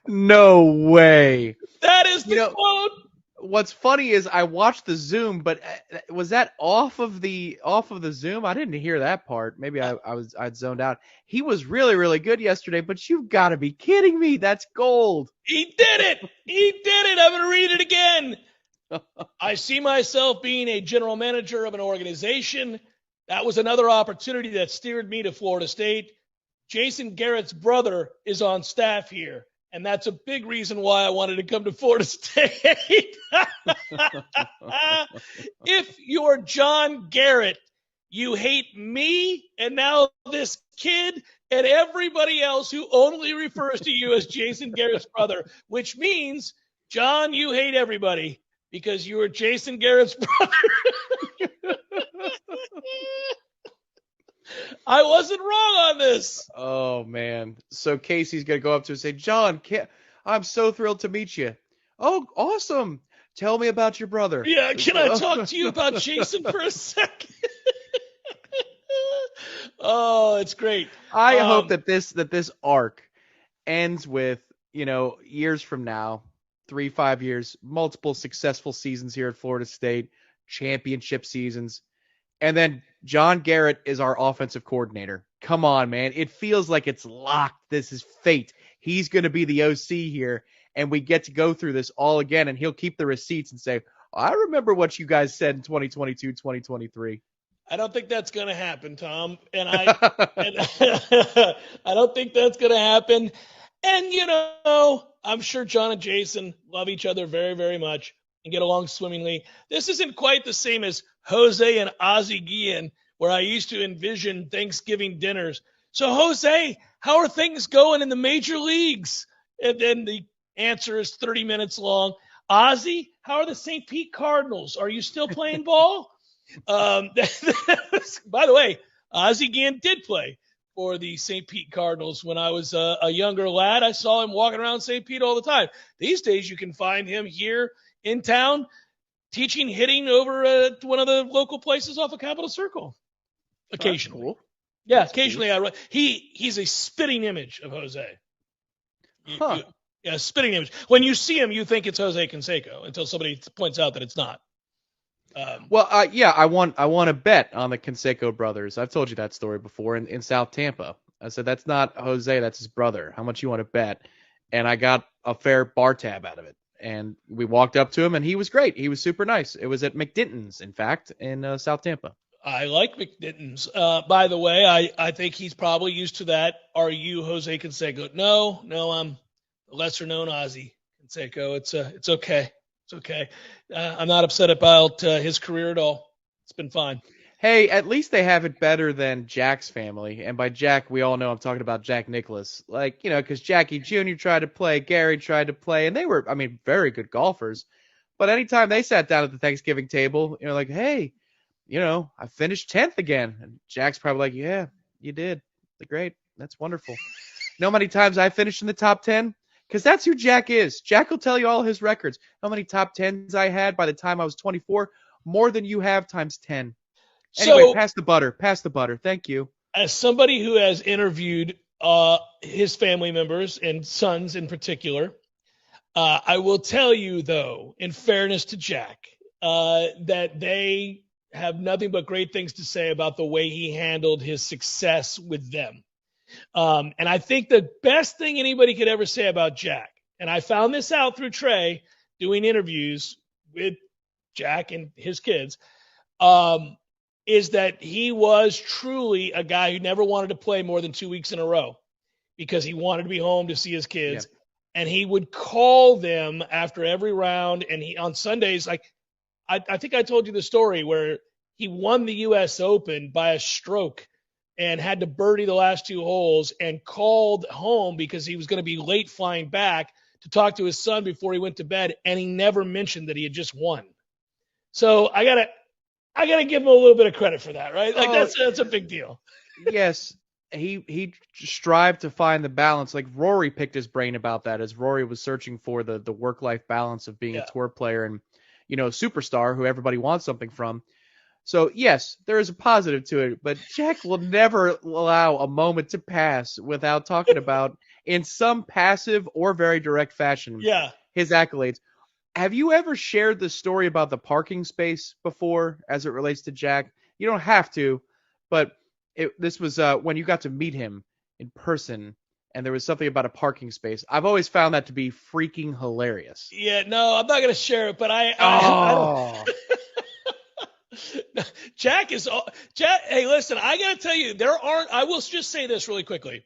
No way. That is the quote. What's funny is I watched the Zoom, but was that off of the Zoom? I didn't hear that part. Maybe I'd zoned out. He was really, really good yesterday, but you've got to be kidding me. That's gold. He did it. I'm going to read it again. I see myself being a general manager of an organization. That was another opportunity that steered me to Florida State. Jason Garrett's brother is on staff here, and that's a big reason why I wanted to come to Florida State. If you're John Garrett, you hate me and now this kid and everybody else who only refers to you as Jason Garrett's brother, which means, John, you hate everybody because you are Jason Garrett's brother. I wasn't wrong on this. Oh, man. So Casey's going to go up to him and say, John, I'm so thrilled to meet you. Oh, awesome. Tell me about your brother. Yeah, can I talk to you about Jason for a second? Oh, it's great. I hope that this arc ends with, years from now, 3-5 years, multiple successful seasons here at Florida State, championship seasons, and then John Garrett is our offensive coordinator. Come on, man. It feels like it's locked. This is fate. He's going to be the OC here, and we get to go through this all again, and he'll keep the receipts and say, I remember what you guys said in 2022, 2023. I don't think that's going to happen, Tom. And I don't think that's going to happen. And, I'm sure John and Jason love each other very, very much and get along swimmingly. This isn't quite the same as Jose and Ozzie Guillen, where I used to envision Thanksgiving dinners. So, Jose, how are things going in the major leagues? And then the answer is 30 minutes long. Ozzie, how are the St. Pete Cardinals? Are you still playing ball? By the way, Ozzie Guillen did play for the St. Pete Cardinals when I was a younger lad. I saw him walking around St. Pete all the time. These days, you can find him here in town teaching hitting over at one of the local places off of Capitol Circle. Occasionally. Cool. Yeah, that's occasionally cool. He's a spitting image of Jose. Yeah, spitting image. When you see him, you think it's Jose Canseco until somebody points out that it's not. I want a bet on the Canseco brothers. I've told you that story before in South Tampa. I said, that's not Jose, that's his brother. How much you want to bet? And I got a fair bar tab out of it. And we walked up to him, and he was great. He was super nice. It was at McDinton's, in fact, in South Tampa. I like McDinton's. By the way, I think he's probably used to that. Are you Jose Canseco? No, I'm a lesser-known Ozzie Canseco. It's okay. It's okay. I'm not upset about his career at all. It's been fine. Hey, at least they have it better than Jack's family. And by Jack, we all know I'm talking about Jack Nicklaus. Because Jackie Jr. tried to play, Gary tried to play, and they were, very good golfers. But anytime they sat down at the Thanksgiving table, hey, I finished 10th again. And Jack's probably like, yeah, you did. Great. That's wonderful. You know how many times I finished in the top 10? Because that's who Jack is. Jack will tell you all his records. How many top 10s I had by the time I was 24? More than you have times 10. Anyway, So, pass the butter. Thank you. as somebody who has interviewed his family members and sons in particular, I will tell you, though, in fairness to Jack, that they have nothing but great things to say about the way he handled his success with them. And I think the best thing anybody could ever say about Jack, and I found this out through Trey doing interviews with Jack and his kids, is that he was truly a guy who never wanted to play more than 2 weeks in a row because he wanted to be home to see his kids. Yep. And he would call them after every round. And he, on Sundays, I think I told you the story where he won the U.S. Open by a stroke and had to birdie the last 2 holes and called home because he was going to be late flying back to talk to his son before he went to bed. And he never mentioned that he had just won. So I gotta give him a little bit of credit for that, right? That's a big deal. Yes, he strived to find the balance. Like Rory picked his brain about that as Rory was searching for the work-life balance of being a tour player and a superstar who everybody wants something from. So yes, there is a positive to it, but Jack will never allow a moment to pass without talking about, in some passive or very direct fashion, his accolades. Have you ever shared the story about the parking space before as it relates to Jack? You don't have to, but this was when you got to meet him in person and there was something about a parking space. I've always found that to be freaking hilarious. Yeah, no, I'm not going to share it, but I Oh. Jack. Hey, listen, I got to tell you, I will just say this really quickly.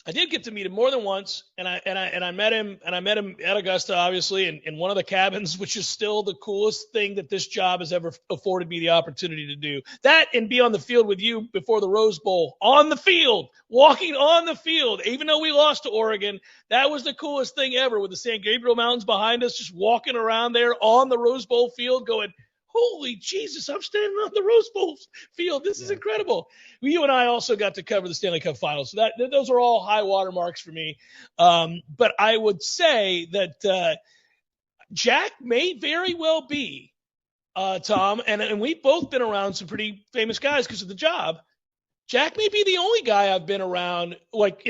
I did get to meet him more than once, and I met him at Augusta, obviously, in one of the cabins, which is still the coolest thing that this job has ever afforded me the opportunity to do. That and be on the field with you before the Rose Bowl, on the field, walking on the field, even though we lost to Oregon. That was the coolest thing ever, with the San Gabriel Mountains behind us, just walking around there on the Rose Bowl field going, holy Jesus, I'm standing on the Rose Bowl field. This is incredible. You and I also got to cover the Stanley Cup Finals. So those are all high water marks for me. But I would say that Jack may very well be, Tom, and we've both been around some pretty famous guys because of the job. Jack may be the only guy I've been around, like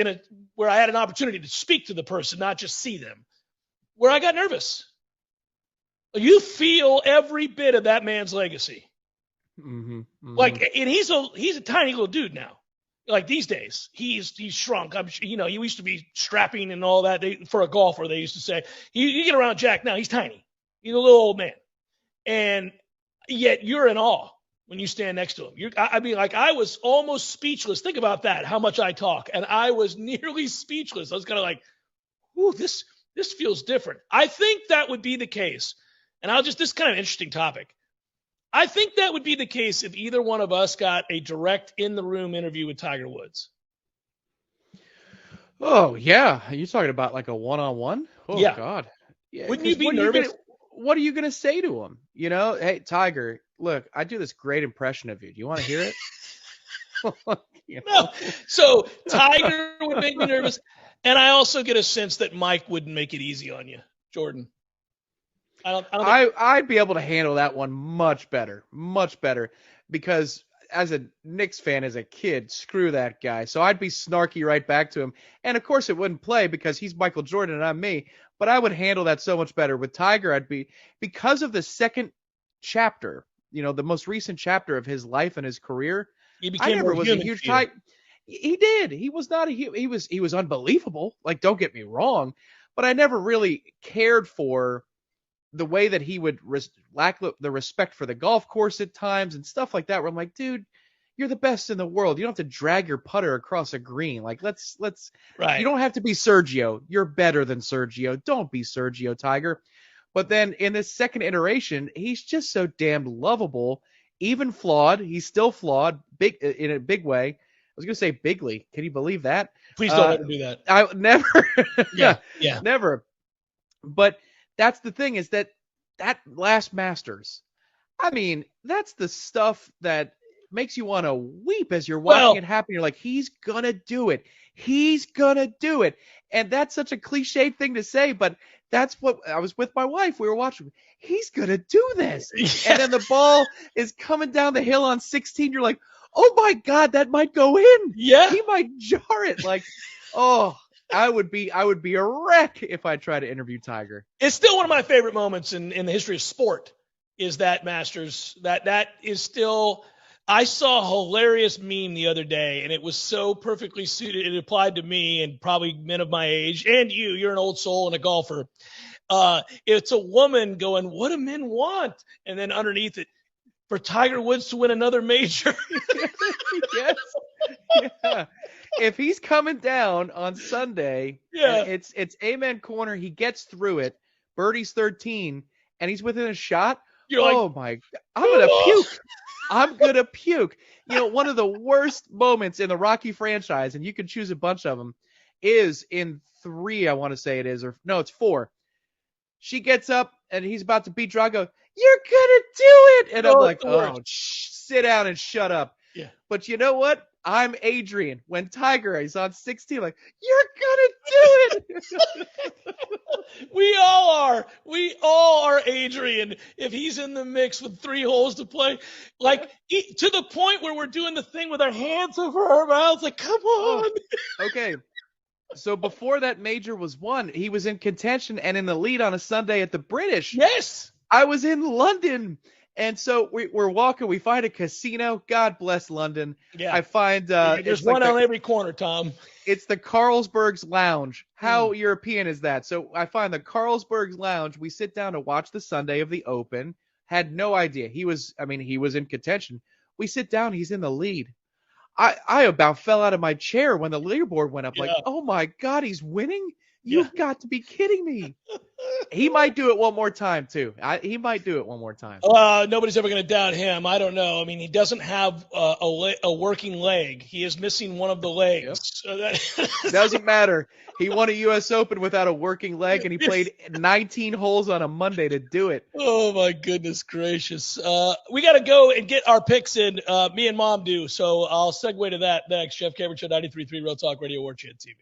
where I had an opportunity to speak to the person, not just see them, where I got nervous. You feel every bit of that man's legacy. Mm-hmm, mm-hmm. Like, and he's a tiny little dude now. Like these days, he's shrunk. He used to be strapping and all that. For a golfer, they used to say, you get around Jack now, he's tiny. He's a little old man. And yet you're in awe when you stand next to him. I was almost speechless. Think about that, how much I talk. And I was nearly speechless. I was kind of like, ooh, this feels different. I think that would be the case. And this is kind of an interesting topic. I think that would be the case if either one of us got a direct in-the-room interview with Tiger Woods. Oh, yeah. Are you talking about like a one-on-one? Oh, yeah. God. Yeah, wouldn't you be nervous? What are you going to say to him? Hey, Tiger, look, I do this great impression of you. Do you want to hear it? No. So Tiger would make me nervous. And I also get a sense that Mike wouldn't make it easy on you, Jordan. I'd be able to handle that one much better, because as a Knicks fan, as a kid, screw that guy. So I'd be snarky right back to him. And of course it wouldn't play because he's Michael Jordan and I'm me, but I would handle that so much better. With Tiger, because of the second chapter, the most recent chapter of his life and his career, I never was a huge Tiger. He did. He was not he was unbelievable. Like, don't get me wrong, but I never really cared for the way that he would lack the respect for the golf course at times and stuff like that, where I'm like, dude, you're the best in the world. You don't have to drag your putter across a green. Like, let's right. You don't have to be Sergio. You're better than Sergio. Don't be Sergio, Tiger. But then in this second iteration, he's just so damn lovable, even flawed. He's still flawed, in a big way. I was going to say bigly. Can you believe that? Please don't ever do that. I never. Yeah. Never. But that's the thing, is that last Masters, I mean, that's the stuff that makes you want to weep as you're watching it happen. You're like, he's going to do it. He's going to do it. And that's such a cliched thing to say, but that's what I was with my wife. We were watching. He's going to do this. Yeah. And then the ball is coming down the hill on 16. You're like, oh my God, that might go in. Yeah. He might jar it. Like, oh, I would be a wreck if I tried to interview Tiger. It's still one of my favorite moments in the history of sport, is that Masters. That is still. I saw a hilarious meme the other day, and it was so perfectly suited. It applied to me and probably men of my age, and you. You're an old soul and a golfer. It's a woman going, "What do men want?" And then underneath it, for Tiger Woods to win another major. Yes. Yeah. If he's coming down on Sunday, it's Amen Corner, he gets through it, birdie's 13, and he's within a shot. You're like, oh my, I'm going to puke. I'm going to puke. One of the worst moments in the Rocky franchise, and you can choose a bunch of them, is in 3, I want to say it is, or no, it's 4. She gets up, and he's about to beat Drago. You're going to do it! And I'm like, sit down and shut up. Yeah. But you know what? I'm Adrian. When Tiger is on 16, like, you're going to do it. We all are Adrian if he's in the mix with 3 holes to play. Like, to the point where we're doing the thing with our hands over our mouths. Like, come on. Okay. So before that major was won, he was in contention and in the lead on a Sunday at the British. Yes. I was in London. And so we're walking. We find a casino. God bless London. Yeah. I find there's one on every corner, Tom. It's the Carlsberg's Lounge. How European is that? So I find the Carlsberg's Lounge. We sit down to watch the Sunday of the Open. Had no idea. He was in contention. We sit down. He's in the lead. I about fell out of my chair when the leaderboard went up. Yeah. Like, oh my God, he's winning? You've got to be kidding me. He might do it one more time, too. He might do it one more time. Nobody's ever going to doubt him. I don't know. I mean, he doesn't have a working leg. He is missing one of the legs. Yep. So doesn't matter. He won a U.S. Open without a working leg, and he played 19 holes on a Monday to do it. Oh, my goodness gracious. We got to go and get our picks in. Me and Mom do. So I'll segue to that next. Jeff Cameron Show, 93.3 Real Talk Radio, Warchant TV.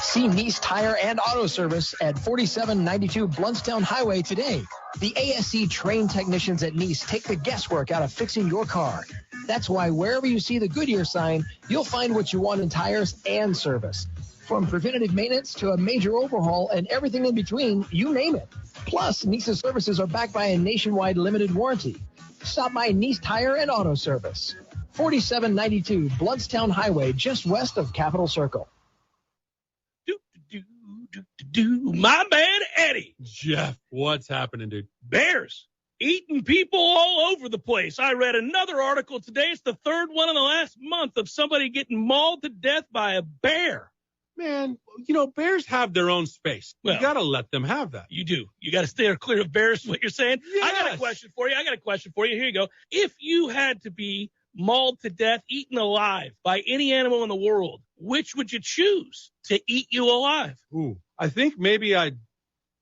See Nice Tire and Auto Service at 4792 Bluntstown Highway today. The ASC trained technicians at Nice take the guesswork out of fixing your car. That's why wherever you see the Goodyear sign, you'll find what you want in tires and service. From preventative maintenance to a major overhaul and everything in between, you name it. Plus, Nice's services are backed by a nationwide limited warranty. Stop by Nice Tire and Auto Service. 4792 Bluntstown Highway, just west of Capitol Circle. My man Eddie. Jeff, what's happening, dude? Bears eating people all over the place. I read another article today. It's the third one in the last month of somebody getting mauled to death by a bear. Man, bears have their own space. You got to let them have that. You do. You got to stay clear of bears, is what you're saying? Yes. I got a question for you. Here you go. If you had to be mauled to death, eaten alive by any animal in the world, which would you choose to eat you alive? Ooh, I think maybe I'd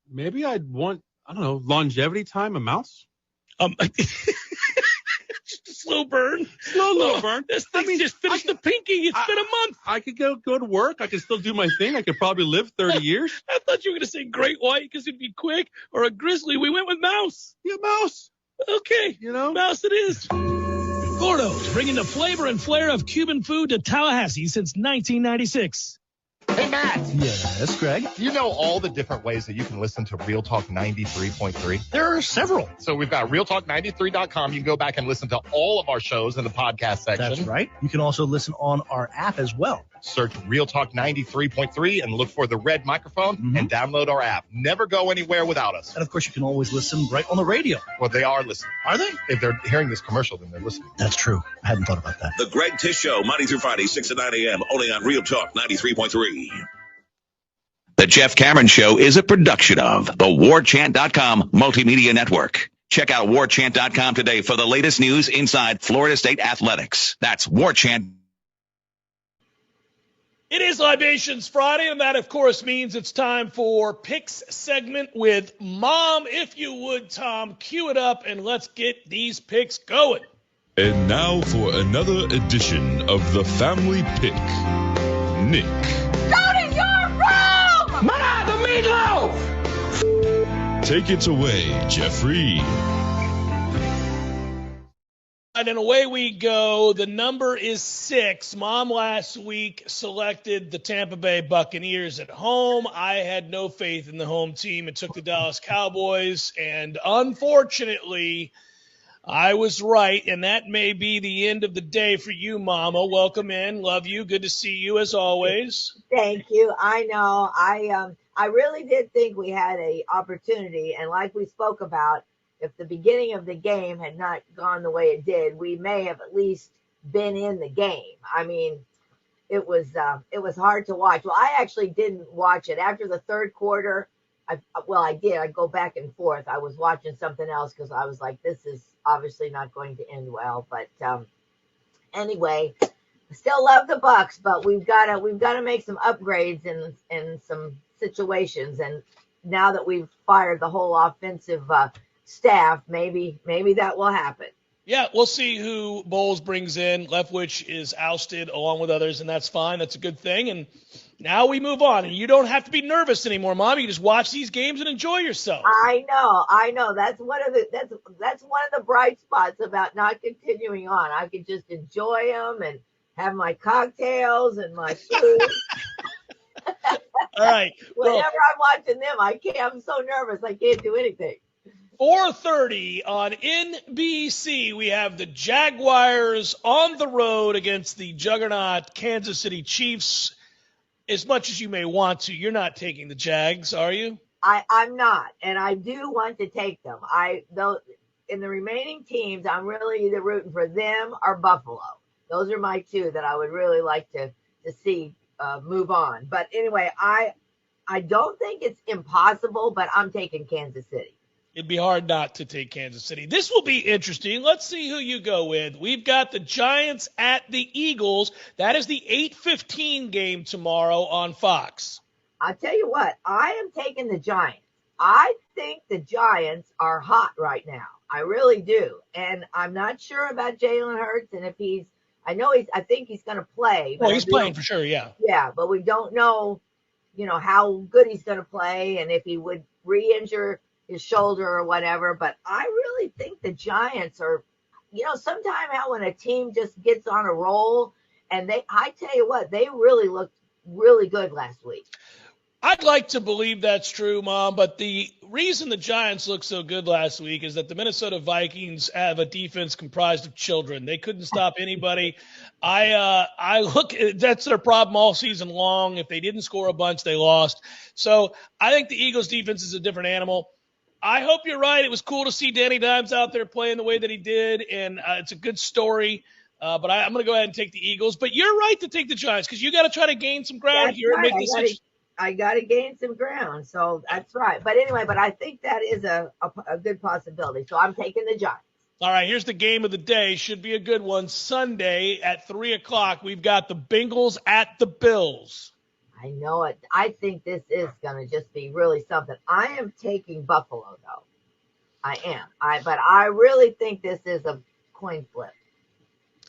want, I don't know, longevity time, a mouse. Just a slow burn. Slow burn. This thing just finished the pinky. It's been a month. I could go to work. I could still do my thing. I could probably live 30 years. I thought you were going to say great white because it'd be quick, or a grizzly. We went with mouse. Yeah, mouse. Okay. Mouse it is. Gordo's, bringing the flavor and flair of Cuban food to Tallahassee since 1996. Hey, Matt. Yes, Greg. You know all the different ways that you can listen to Real Talk 93.3? There are several. So we've got realtalk93.com. You can go back and listen to all of our shows in the podcast section. That's right. You can also listen on our app as well. Search Real Talk 93.3 and look for the red microphone and download our app. Never go anywhere without us. And, of course, you can always listen right on the radio. Well, they are listening. Are they? If they're hearing this commercial, then they're listening. That's true. I hadn't thought about that. The Greg Tish Show, Monday through Friday, 6 to 9 a.m., only on Real Talk 93.3. The Jeff Cameron Show is a production of the Warchant.com Multimedia Network. Check out Warchant.com today for the latest news inside Florida State athletics. That's Warchant. It is Libations Friday, and that, of course, means it's time for Picks segment with Mom. If you would, Tom, cue it up, and let's get these picks going. And now for another edition of the Family Pick. Nick. Go to your room! Ma, the meatloaf! Take it away, Jeffrey. And then away we go. The number is 6. Mom last week selected the Tampa Bay Buccaneers at home. I had no faith in the home team and took the Dallas Cowboys. And unfortunately, I was right. And that may be the end of the day for you, Mama. Welcome in. Love you. Good to see you as always. Thank you. I know. I really did think we had a opportunity. And like we spoke about, if the beginning of the game had not gone the way it did, we may have at least been in the game. I mean, it was hard to watch. Well, I actually didn't watch it after the third quarter. I did. I go back and forth. I was watching something else because I was like, this is obviously not going to end well. But anyway, I still love the Bucs, but we've got to make some upgrades in some situations. And now that we've fired the whole offensive staff, maybe that will happen. Yeah, we'll see who Bowles brings in. Leftwich is ousted along with others, and that's fine. That's a good thing. And now we move on. And you don't have to be nervous anymore, Mom. You just watch these games and enjoy yourself. I know. That's one of the bright spots about not continuing on. I can just enjoy them and have my cocktails and my food. All right. Whenever I'm watching them, I'm so nervous I can't do anything. 4:30 on NBC, we have the Jaguars on the road against the juggernaut Kansas City Chiefs. As much as you may want to, you're not taking the Jags, are you? I'm not, and I do want to take them. Though in the remaining teams, I'm really either rooting for them or Buffalo. Those are my two that I would really like to see move on. But anyway, I don't think it's impossible, but I'm taking Kansas City. It'd be hard not to take Kansas City. This will be interesting. Let's see who you go with. We've got the Giants at the Eagles. That is the 8:15 game tomorrow on Fox. I'll tell you what, I am taking the Giants. I think the Giants are hot right now. I really do. And I'm not sure about Jalen Hurts and if I think he's going to play. Well, he's playing for sure, yeah. Yeah, but we don't know, how good he's going to play and if he would re-injure his shoulder or whatever. But I really think the Giants are, sometime how when a team just gets on a roll and I tell you what, they really looked really good last week. I'd like to believe that's true, Mom, but the reason the Giants looked so good last week is that the Minnesota Vikings have a defense comprised of children. They couldn't stop anybody. That's their problem all season long. If they didn't score a bunch, they lost. So I think the Eagles defense is a different animal. I hope you're right. It was cool to see Danny Dimes out there playing the way that he did, and it's a good story. But I'm going to go ahead and take the Eagles. But you're right to take the Giants because you got to try to gain some ground here and make this I got to gain some ground. So that's right. But anyway, I think that is a good possibility. So I'm taking the Giants. All right, here's the game of the day. Should be a good one. Sunday at 3 o'clock, we've got the Bengals at the Bills. I know it. I think this is going to just be really something. I am taking Buffalo, though. I am. But I really think this is a coin flip.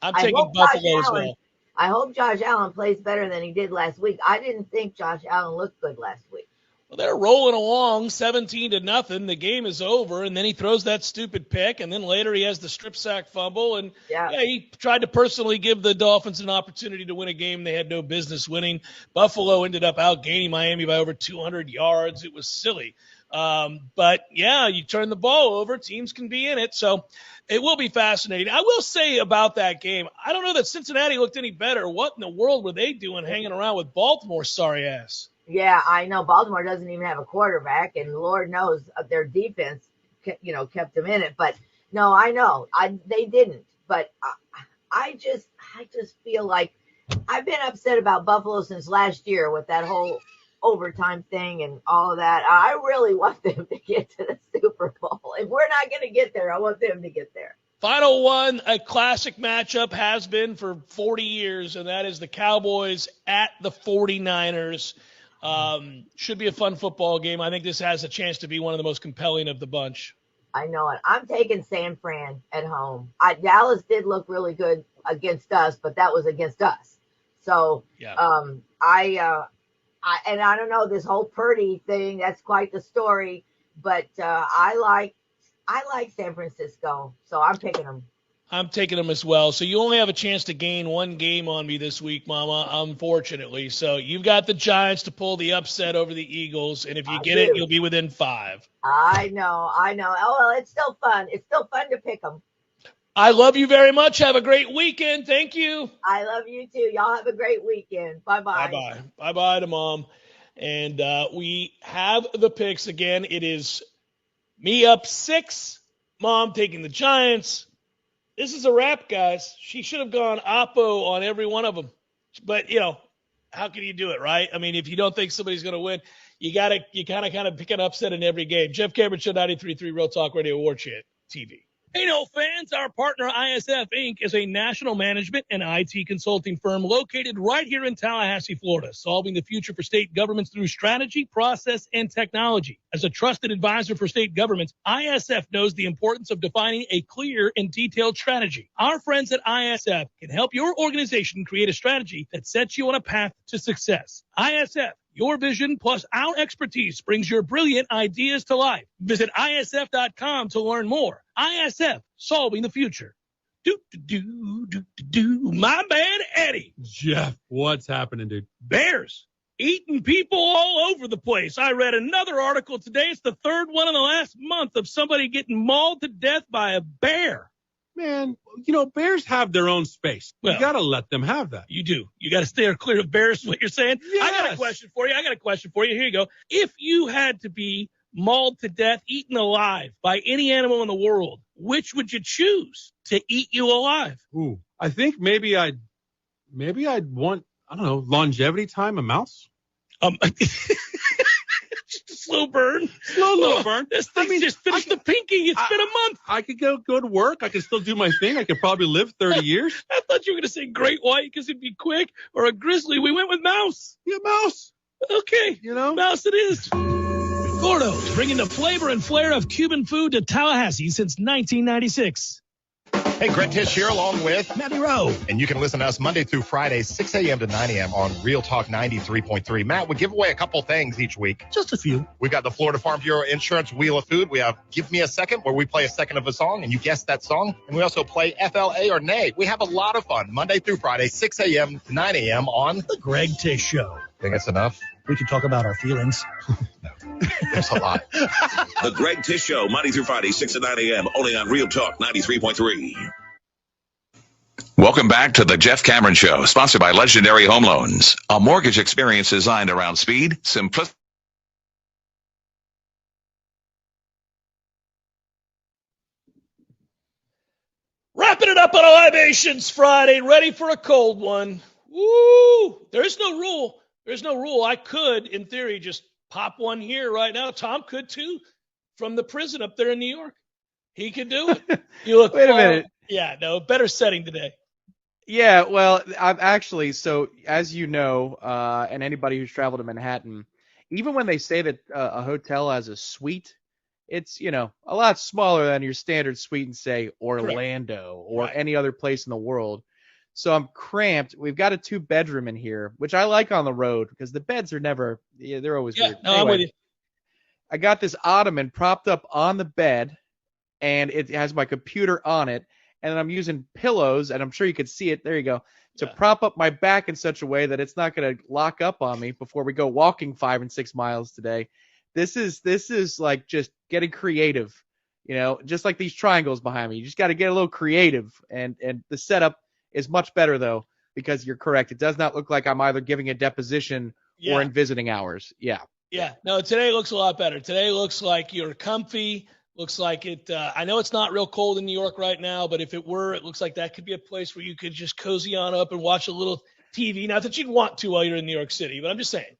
I'm taking Buffalo as well. I hope Josh Allen plays better than he did last week. I didn't think Josh Allen looked good last week. Well, they're rolling along 17-0. The game is over, and then he throws that stupid pick, and then later he has the strip sack fumble. And he tried to personally give the Dolphins an opportunity to win a game they had no business winning. Buffalo ended up outgaining Miami by over 200 yards. It was silly. But you turn the ball over, teams can be in it. So it will be fascinating. I will say about that game, I don't know that Cincinnati looked any better. What in the world were they doing hanging around with Baltimore's sorry ass? Yeah, I know. Baltimore doesn't even have a quarterback, and Lord knows their defense, kept them in it. But no, I know they didn't. But I just feel like I've been upset about Buffalo since last year with that whole overtime thing and all of that. I really want them to get to the Super Bowl. If we're not going to get there, I want them to get there. Final one, a classic matchup has been for 40 years, and that is the Cowboys at the 49ers. Should be a fun football game. I think this has a chance to be one of the most compelling of the bunch. I know it. I'm taking San Fran at home. Dallas did look really good against us, but that was against us. So I don't know, this whole Purdy thing, that's quite the story, but I like San Francisco, so I'm picking them. I'm taking them as well. So you only have a chance to gain one game on me this week, Mama, unfortunately. So you've got the Giants to pull the upset over the Eagles, and if you get it, you'll be within 5. I know. Oh, well, it's still fun. It's still fun to pick them. I love you very much. Have a great weekend. Thank you. I love you too. Y'all have a great weekend. Bye-bye. Bye-bye. Bye-bye to Mom. And we have the picks again. It is me up 6, Mom taking the Giants. This is a wrap, guys. She should have gone Oppo on every one of them. But, how can you do it, right? I mean, if you don't think somebody's going to win, you kind of pick an upset in every game. Jeff Cameron Show, 93.3 Real Talk Radio, Warchant TV. Hey, fans, our partner ISF Inc. is a national management and IT consulting firm located right here in Tallahassee, Florida, solving the future for state governments through strategy, process, and technology. As a trusted advisor for state governments, ISF knows the importance of defining a clear and detailed strategy. Our friends at ISF can help your organization create a strategy that sets you on a path to success. ISF. Your vision plus our expertise brings your brilliant ideas to life. Visit ISF.com to learn more. ISF, solving the future. My man, Eddie. Jeff, what's happening, dude? Bears. eating people all over the place. I read another article today. It's the third one in the last month of somebody getting mauled to death by a bear. Man, bears have their own space. You got to let them have that. You do. You got to stay clear of bears is what you're saying? Yes. I got a question for you. Here you go. If you had to be mauled to death, eaten alive by any animal in the world, which would you choose to eat you alive? Ooh, I think maybe I'd want, I don't know, longevity time, a mouse. Just a slow burn. Slow burn. This thing just finished the pinky. It's been a month. I could go to work. I could still do my thing. I could probably live 30 years. I thought you were going to say great white because it'd be quick, or a grizzly. We went with mouse. Yeah, mouse. Okay. Mouse it is. Gordo's bringing the flavor and flair of Cuban food to Tallahassee since 1996. Hey, Greg Tish here along with Matty Rowe. And you can listen to us Monday through Friday, 6 a.m. to 9 a.m. on Real Talk 93.3. Matt, we give away a couple things each week. Just a few. We got the Florida Farm Bureau Insurance Wheel of Food. We have Give Me a Second, where we play a second of a song, and you guess that song. And we also play FLA or Nay. We have a lot of fun Monday through Friday, 6 a.m. to 9 a.m. on The Greg Tish Show. Think that's enough? We can talk about our feelings. That's a lot. The Greg Tish Show, Monday through Friday, 6 to 9 a.m., only on Real Talk 93.3. Welcome back to the Jeff Cameron Show, sponsored by Legendary Home Loans, a mortgage experience designed around speed, simplicity. Wrapping it up on a Libations Friday, ready for a cold one. Woo! There's no rule. I could, in theory, just pop one here right now. Tom could too, from the prison up there in New York. He could do it. You look. Wait a minute. Yeah, no, better setting today. Yeah, well, I'm actually, so as you know, and anybody who's traveled to Manhattan, even when they say that a hotel has a suite, it's, a lot smaller than your standard suite in, say, Orlando or any other place in the world. So I'm cramped. We've got a 2-bedroom in here, which I like on the road because the beds are never, they're always weird. No, I'm with you. I got this ottoman propped up on the bed, and it has my computer on it, and I'm using pillows, and I'm sure you could see it, there you go, to prop up my back in such a way that it's not going to lock up on me before we go walking 5 and 6 miles today. This is like just getting creative, just like these triangles behind me. You just got to get a little creative, and the setup is much better, though, because you're correct. It does not look like I'm either giving a deposition or in visiting hours. Yeah. Yeah. No, today looks a lot better. Today looks like you're comfy. Looks like it. I know it's not real cold in New York right now, but if it were, it looks like that could be a place where you could just cozy on up and watch a little TV. Not that you'd want to while you're in New York City, but I'm just saying.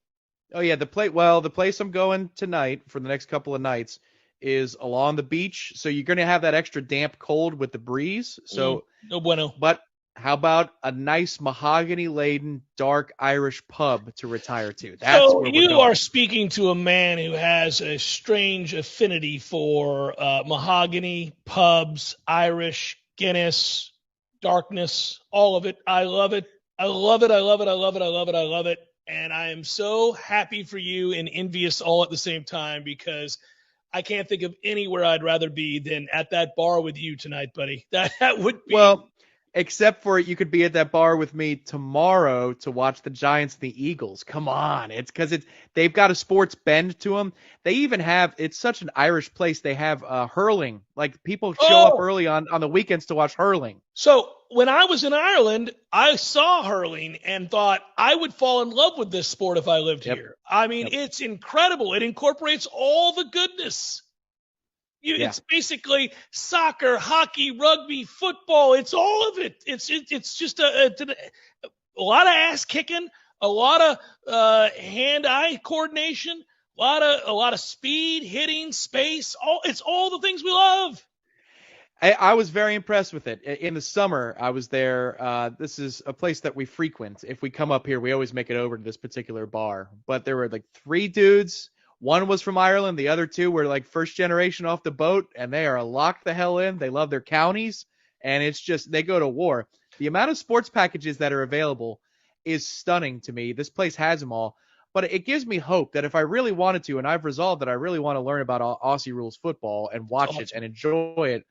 Oh, yeah. The place I'm going tonight for the next couple of nights is along the beach. So you're going to have that extra damp cold with the breeze. So no bueno. But how about a nice mahogany-laden, dark Irish pub to retire to? That's so where you we're going. are speaking to a man who has a strange affinity for mahogany, pubs, Irish, Guinness, darkness, all of it. I love it. I love it. I love it. I love it. I love it. I love it. And I am so happy for you and envious all at the same time because I can't think of anywhere I'd rather be than at that bar with you tonight, buddy. That would be. Well, except for you could be at that bar with me tomorrow to watch the Giants and the Eagles. Come on. It's because they've got a sports bend to them. They even have, it's such an Irish place, they have hurling. Like people show up early on the weekends to watch hurling. So when I was in Ireland, I saw hurling and thought I would fall in love with this sport if I lived here. I mean, it's incredible. It incorporates all the goodness. It's basically soccer, hockey, rugby, football. It's all of it. It's just a lot of ass kicking, a lot of hand-eye coordination, a lot of speed, hitting, space. It's all the things we love. I was very impressed with it. In the summer, I was there. This is a place that we frequent. If we come up here, we always make it over to this particular bar. But there were like 3 dudes. One was from Ireland. The other 2 were like first generation off the boat, and they are locked the hell in. They love their counties, and it's just they go to war. The amount of sports packages that are available is stunning to me. This place has them all, but it gives me hope that if I really wanted to, and I've resolved that I really want to learn about Aussie rules football and watch it and enjoy it,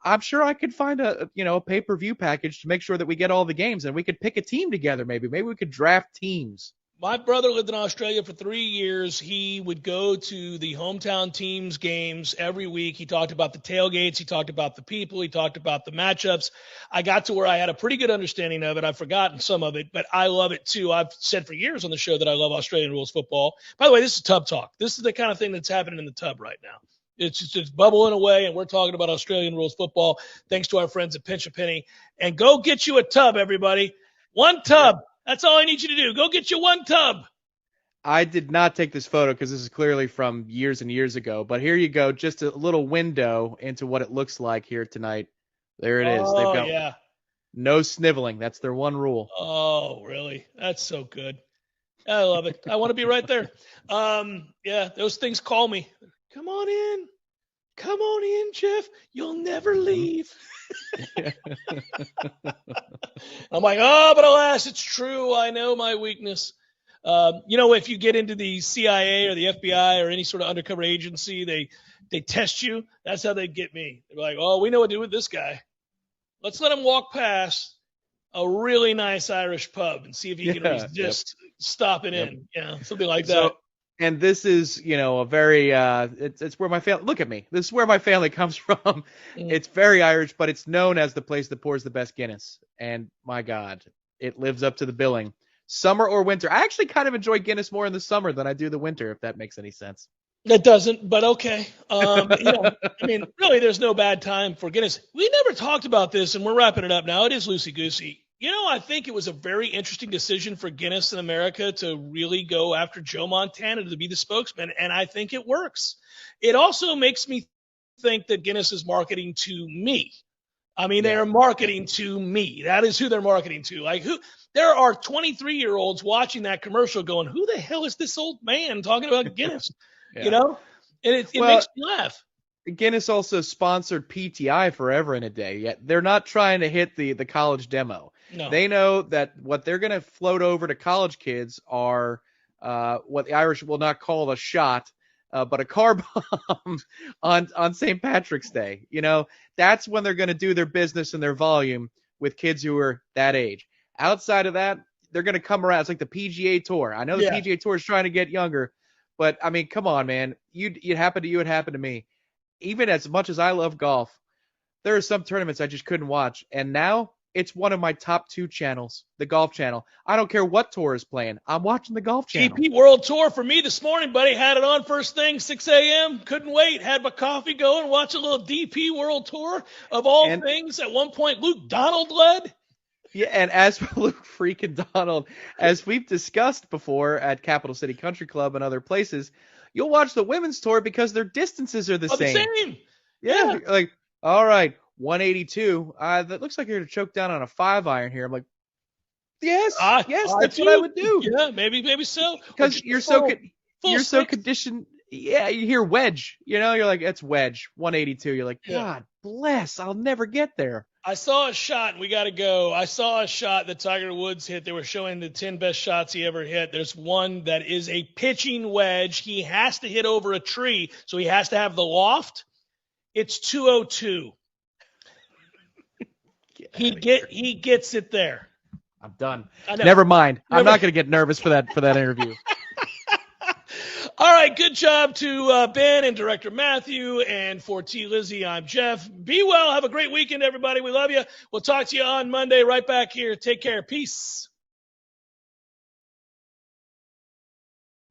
I'm sure I could find a pay-per-view package to make sure that we get all the games, and we could pick a team together. Maybe we could draft teams. My brother lived in Australia for 3 years. He would go to the hometown teams games every week. He talked about the tailgates. He talked about the people. He talked about the matchups. I got to where I had a pretty good understanding of it. I've forgotten some of it, but I love it too. I've said for years on the show that I love Australian rules football. By the way, this is Tub Talk. This is the kind of thing that's happening in the tub right now. It's bubbling away, and we're talking about Australian rules football thanks to our friends at Pinch a Penny. And go get you a tub, everybody. One tub. That's all I need you to do. Go get you one tub. I did not take this photo because this is clearly from years and years ago. But here you go. Just a little window into what it looks like here tonight. There it is. Oh, They've got yeah. no sniveling. That's their one rule. Oh, really? That's so good. I love it. I want to be right there. Yeah, those things call me. Come on in. Come on in, Jeff. You'll never leave. I'm like, oh, but alas, it's true. I know my weakness. If you get into the CIA or the FBI or any sort of undercover agency, they test you. That's how they get me. They're like, oh, we know what to do with this guy. Let's let him walk past a really nice Irish pub and see if he can resist stopping in. Yeah, something like that. And this is, a very, it's where my family, look at me. This is where my family comes from. It's very Irish, but it's known as the place that pours the best Guinness. And my God, it lives up to the billing. Summer or winter. I actually kind of enjoy Guinness more in the summer than I do the winter, if that makes any sense. That doesn't, but okay. Really, there's no bad time for Guinness. We never talked about this, and we're wrapping it up now. It is loosey-goosey. I think it was a very interesting decision for Guinness in America to really go after Joe Montana to be the spokesman, and I think it works. It also makes me think that Guinness is marketing to me. They are marketing to me. That is who they're marketing to. There are 23-year-olds watching that commercial going, who the hell is this old man talking about Guinness? And it makes me laugh. Guinness also sponsored PTI forever and a day, yet they're not trying to hit the college demo. No. They know that what they're going to float over to college kids are what the Irish will not call a shot, but a car bomb on St. Patrick's Day. That's when they're going to do their business and their volume with kids who are that age. Outside of that, they're going to come around. It's like the PGA Tour. I know the PGA Tour is trying to get younger, but come on, man. It happened to you. It happened to me. Even as much as I love golf, there are some tournaments I just couldn't watch. And now it's one of my top 2 channels, the Golf Channel. I don't care what tour is playing. I'm watching the Golf Channel. DP World Tour for me this morning, buddy. Had it on first thing, 6 a.m. Couldn't wait. Had my coffee going, watch a little DP World Tour. Of all things, at one point, Luke Donald led. Yeah, and as for Luke freaking Donald, as we've discussed before at Capital City Country Club and other places, you'll watch the women's tour because their distances are the same. Yeah. Like, all right, 182. That looks like you're going to choke down on a 5-iron here. I'm like, yes, that's what I would do. Yeah, maybe so. Because you're so conditioned. Yeah, you hear wedge. You're like, it's wedge, 182. You're like, God bless, I'll never get there. I saw a shot, and we got to go. I saw a shot that Tiger Woods hit. They were showing the 10 best shots he ever hit. There's one that is a pitching wedge. He has to hit over a tree, so he has to have the loft. It's 202. He gets it there. I'm done. Never mind. I'm not going to get nervous for that interview. All right, good job to Ben and Director Matthew, and for T. Lizzie, I'm Jeff. Be well. Have a great weekend, everybody. We love you. We'll talk to you on Monday right back here. Take care. Peace.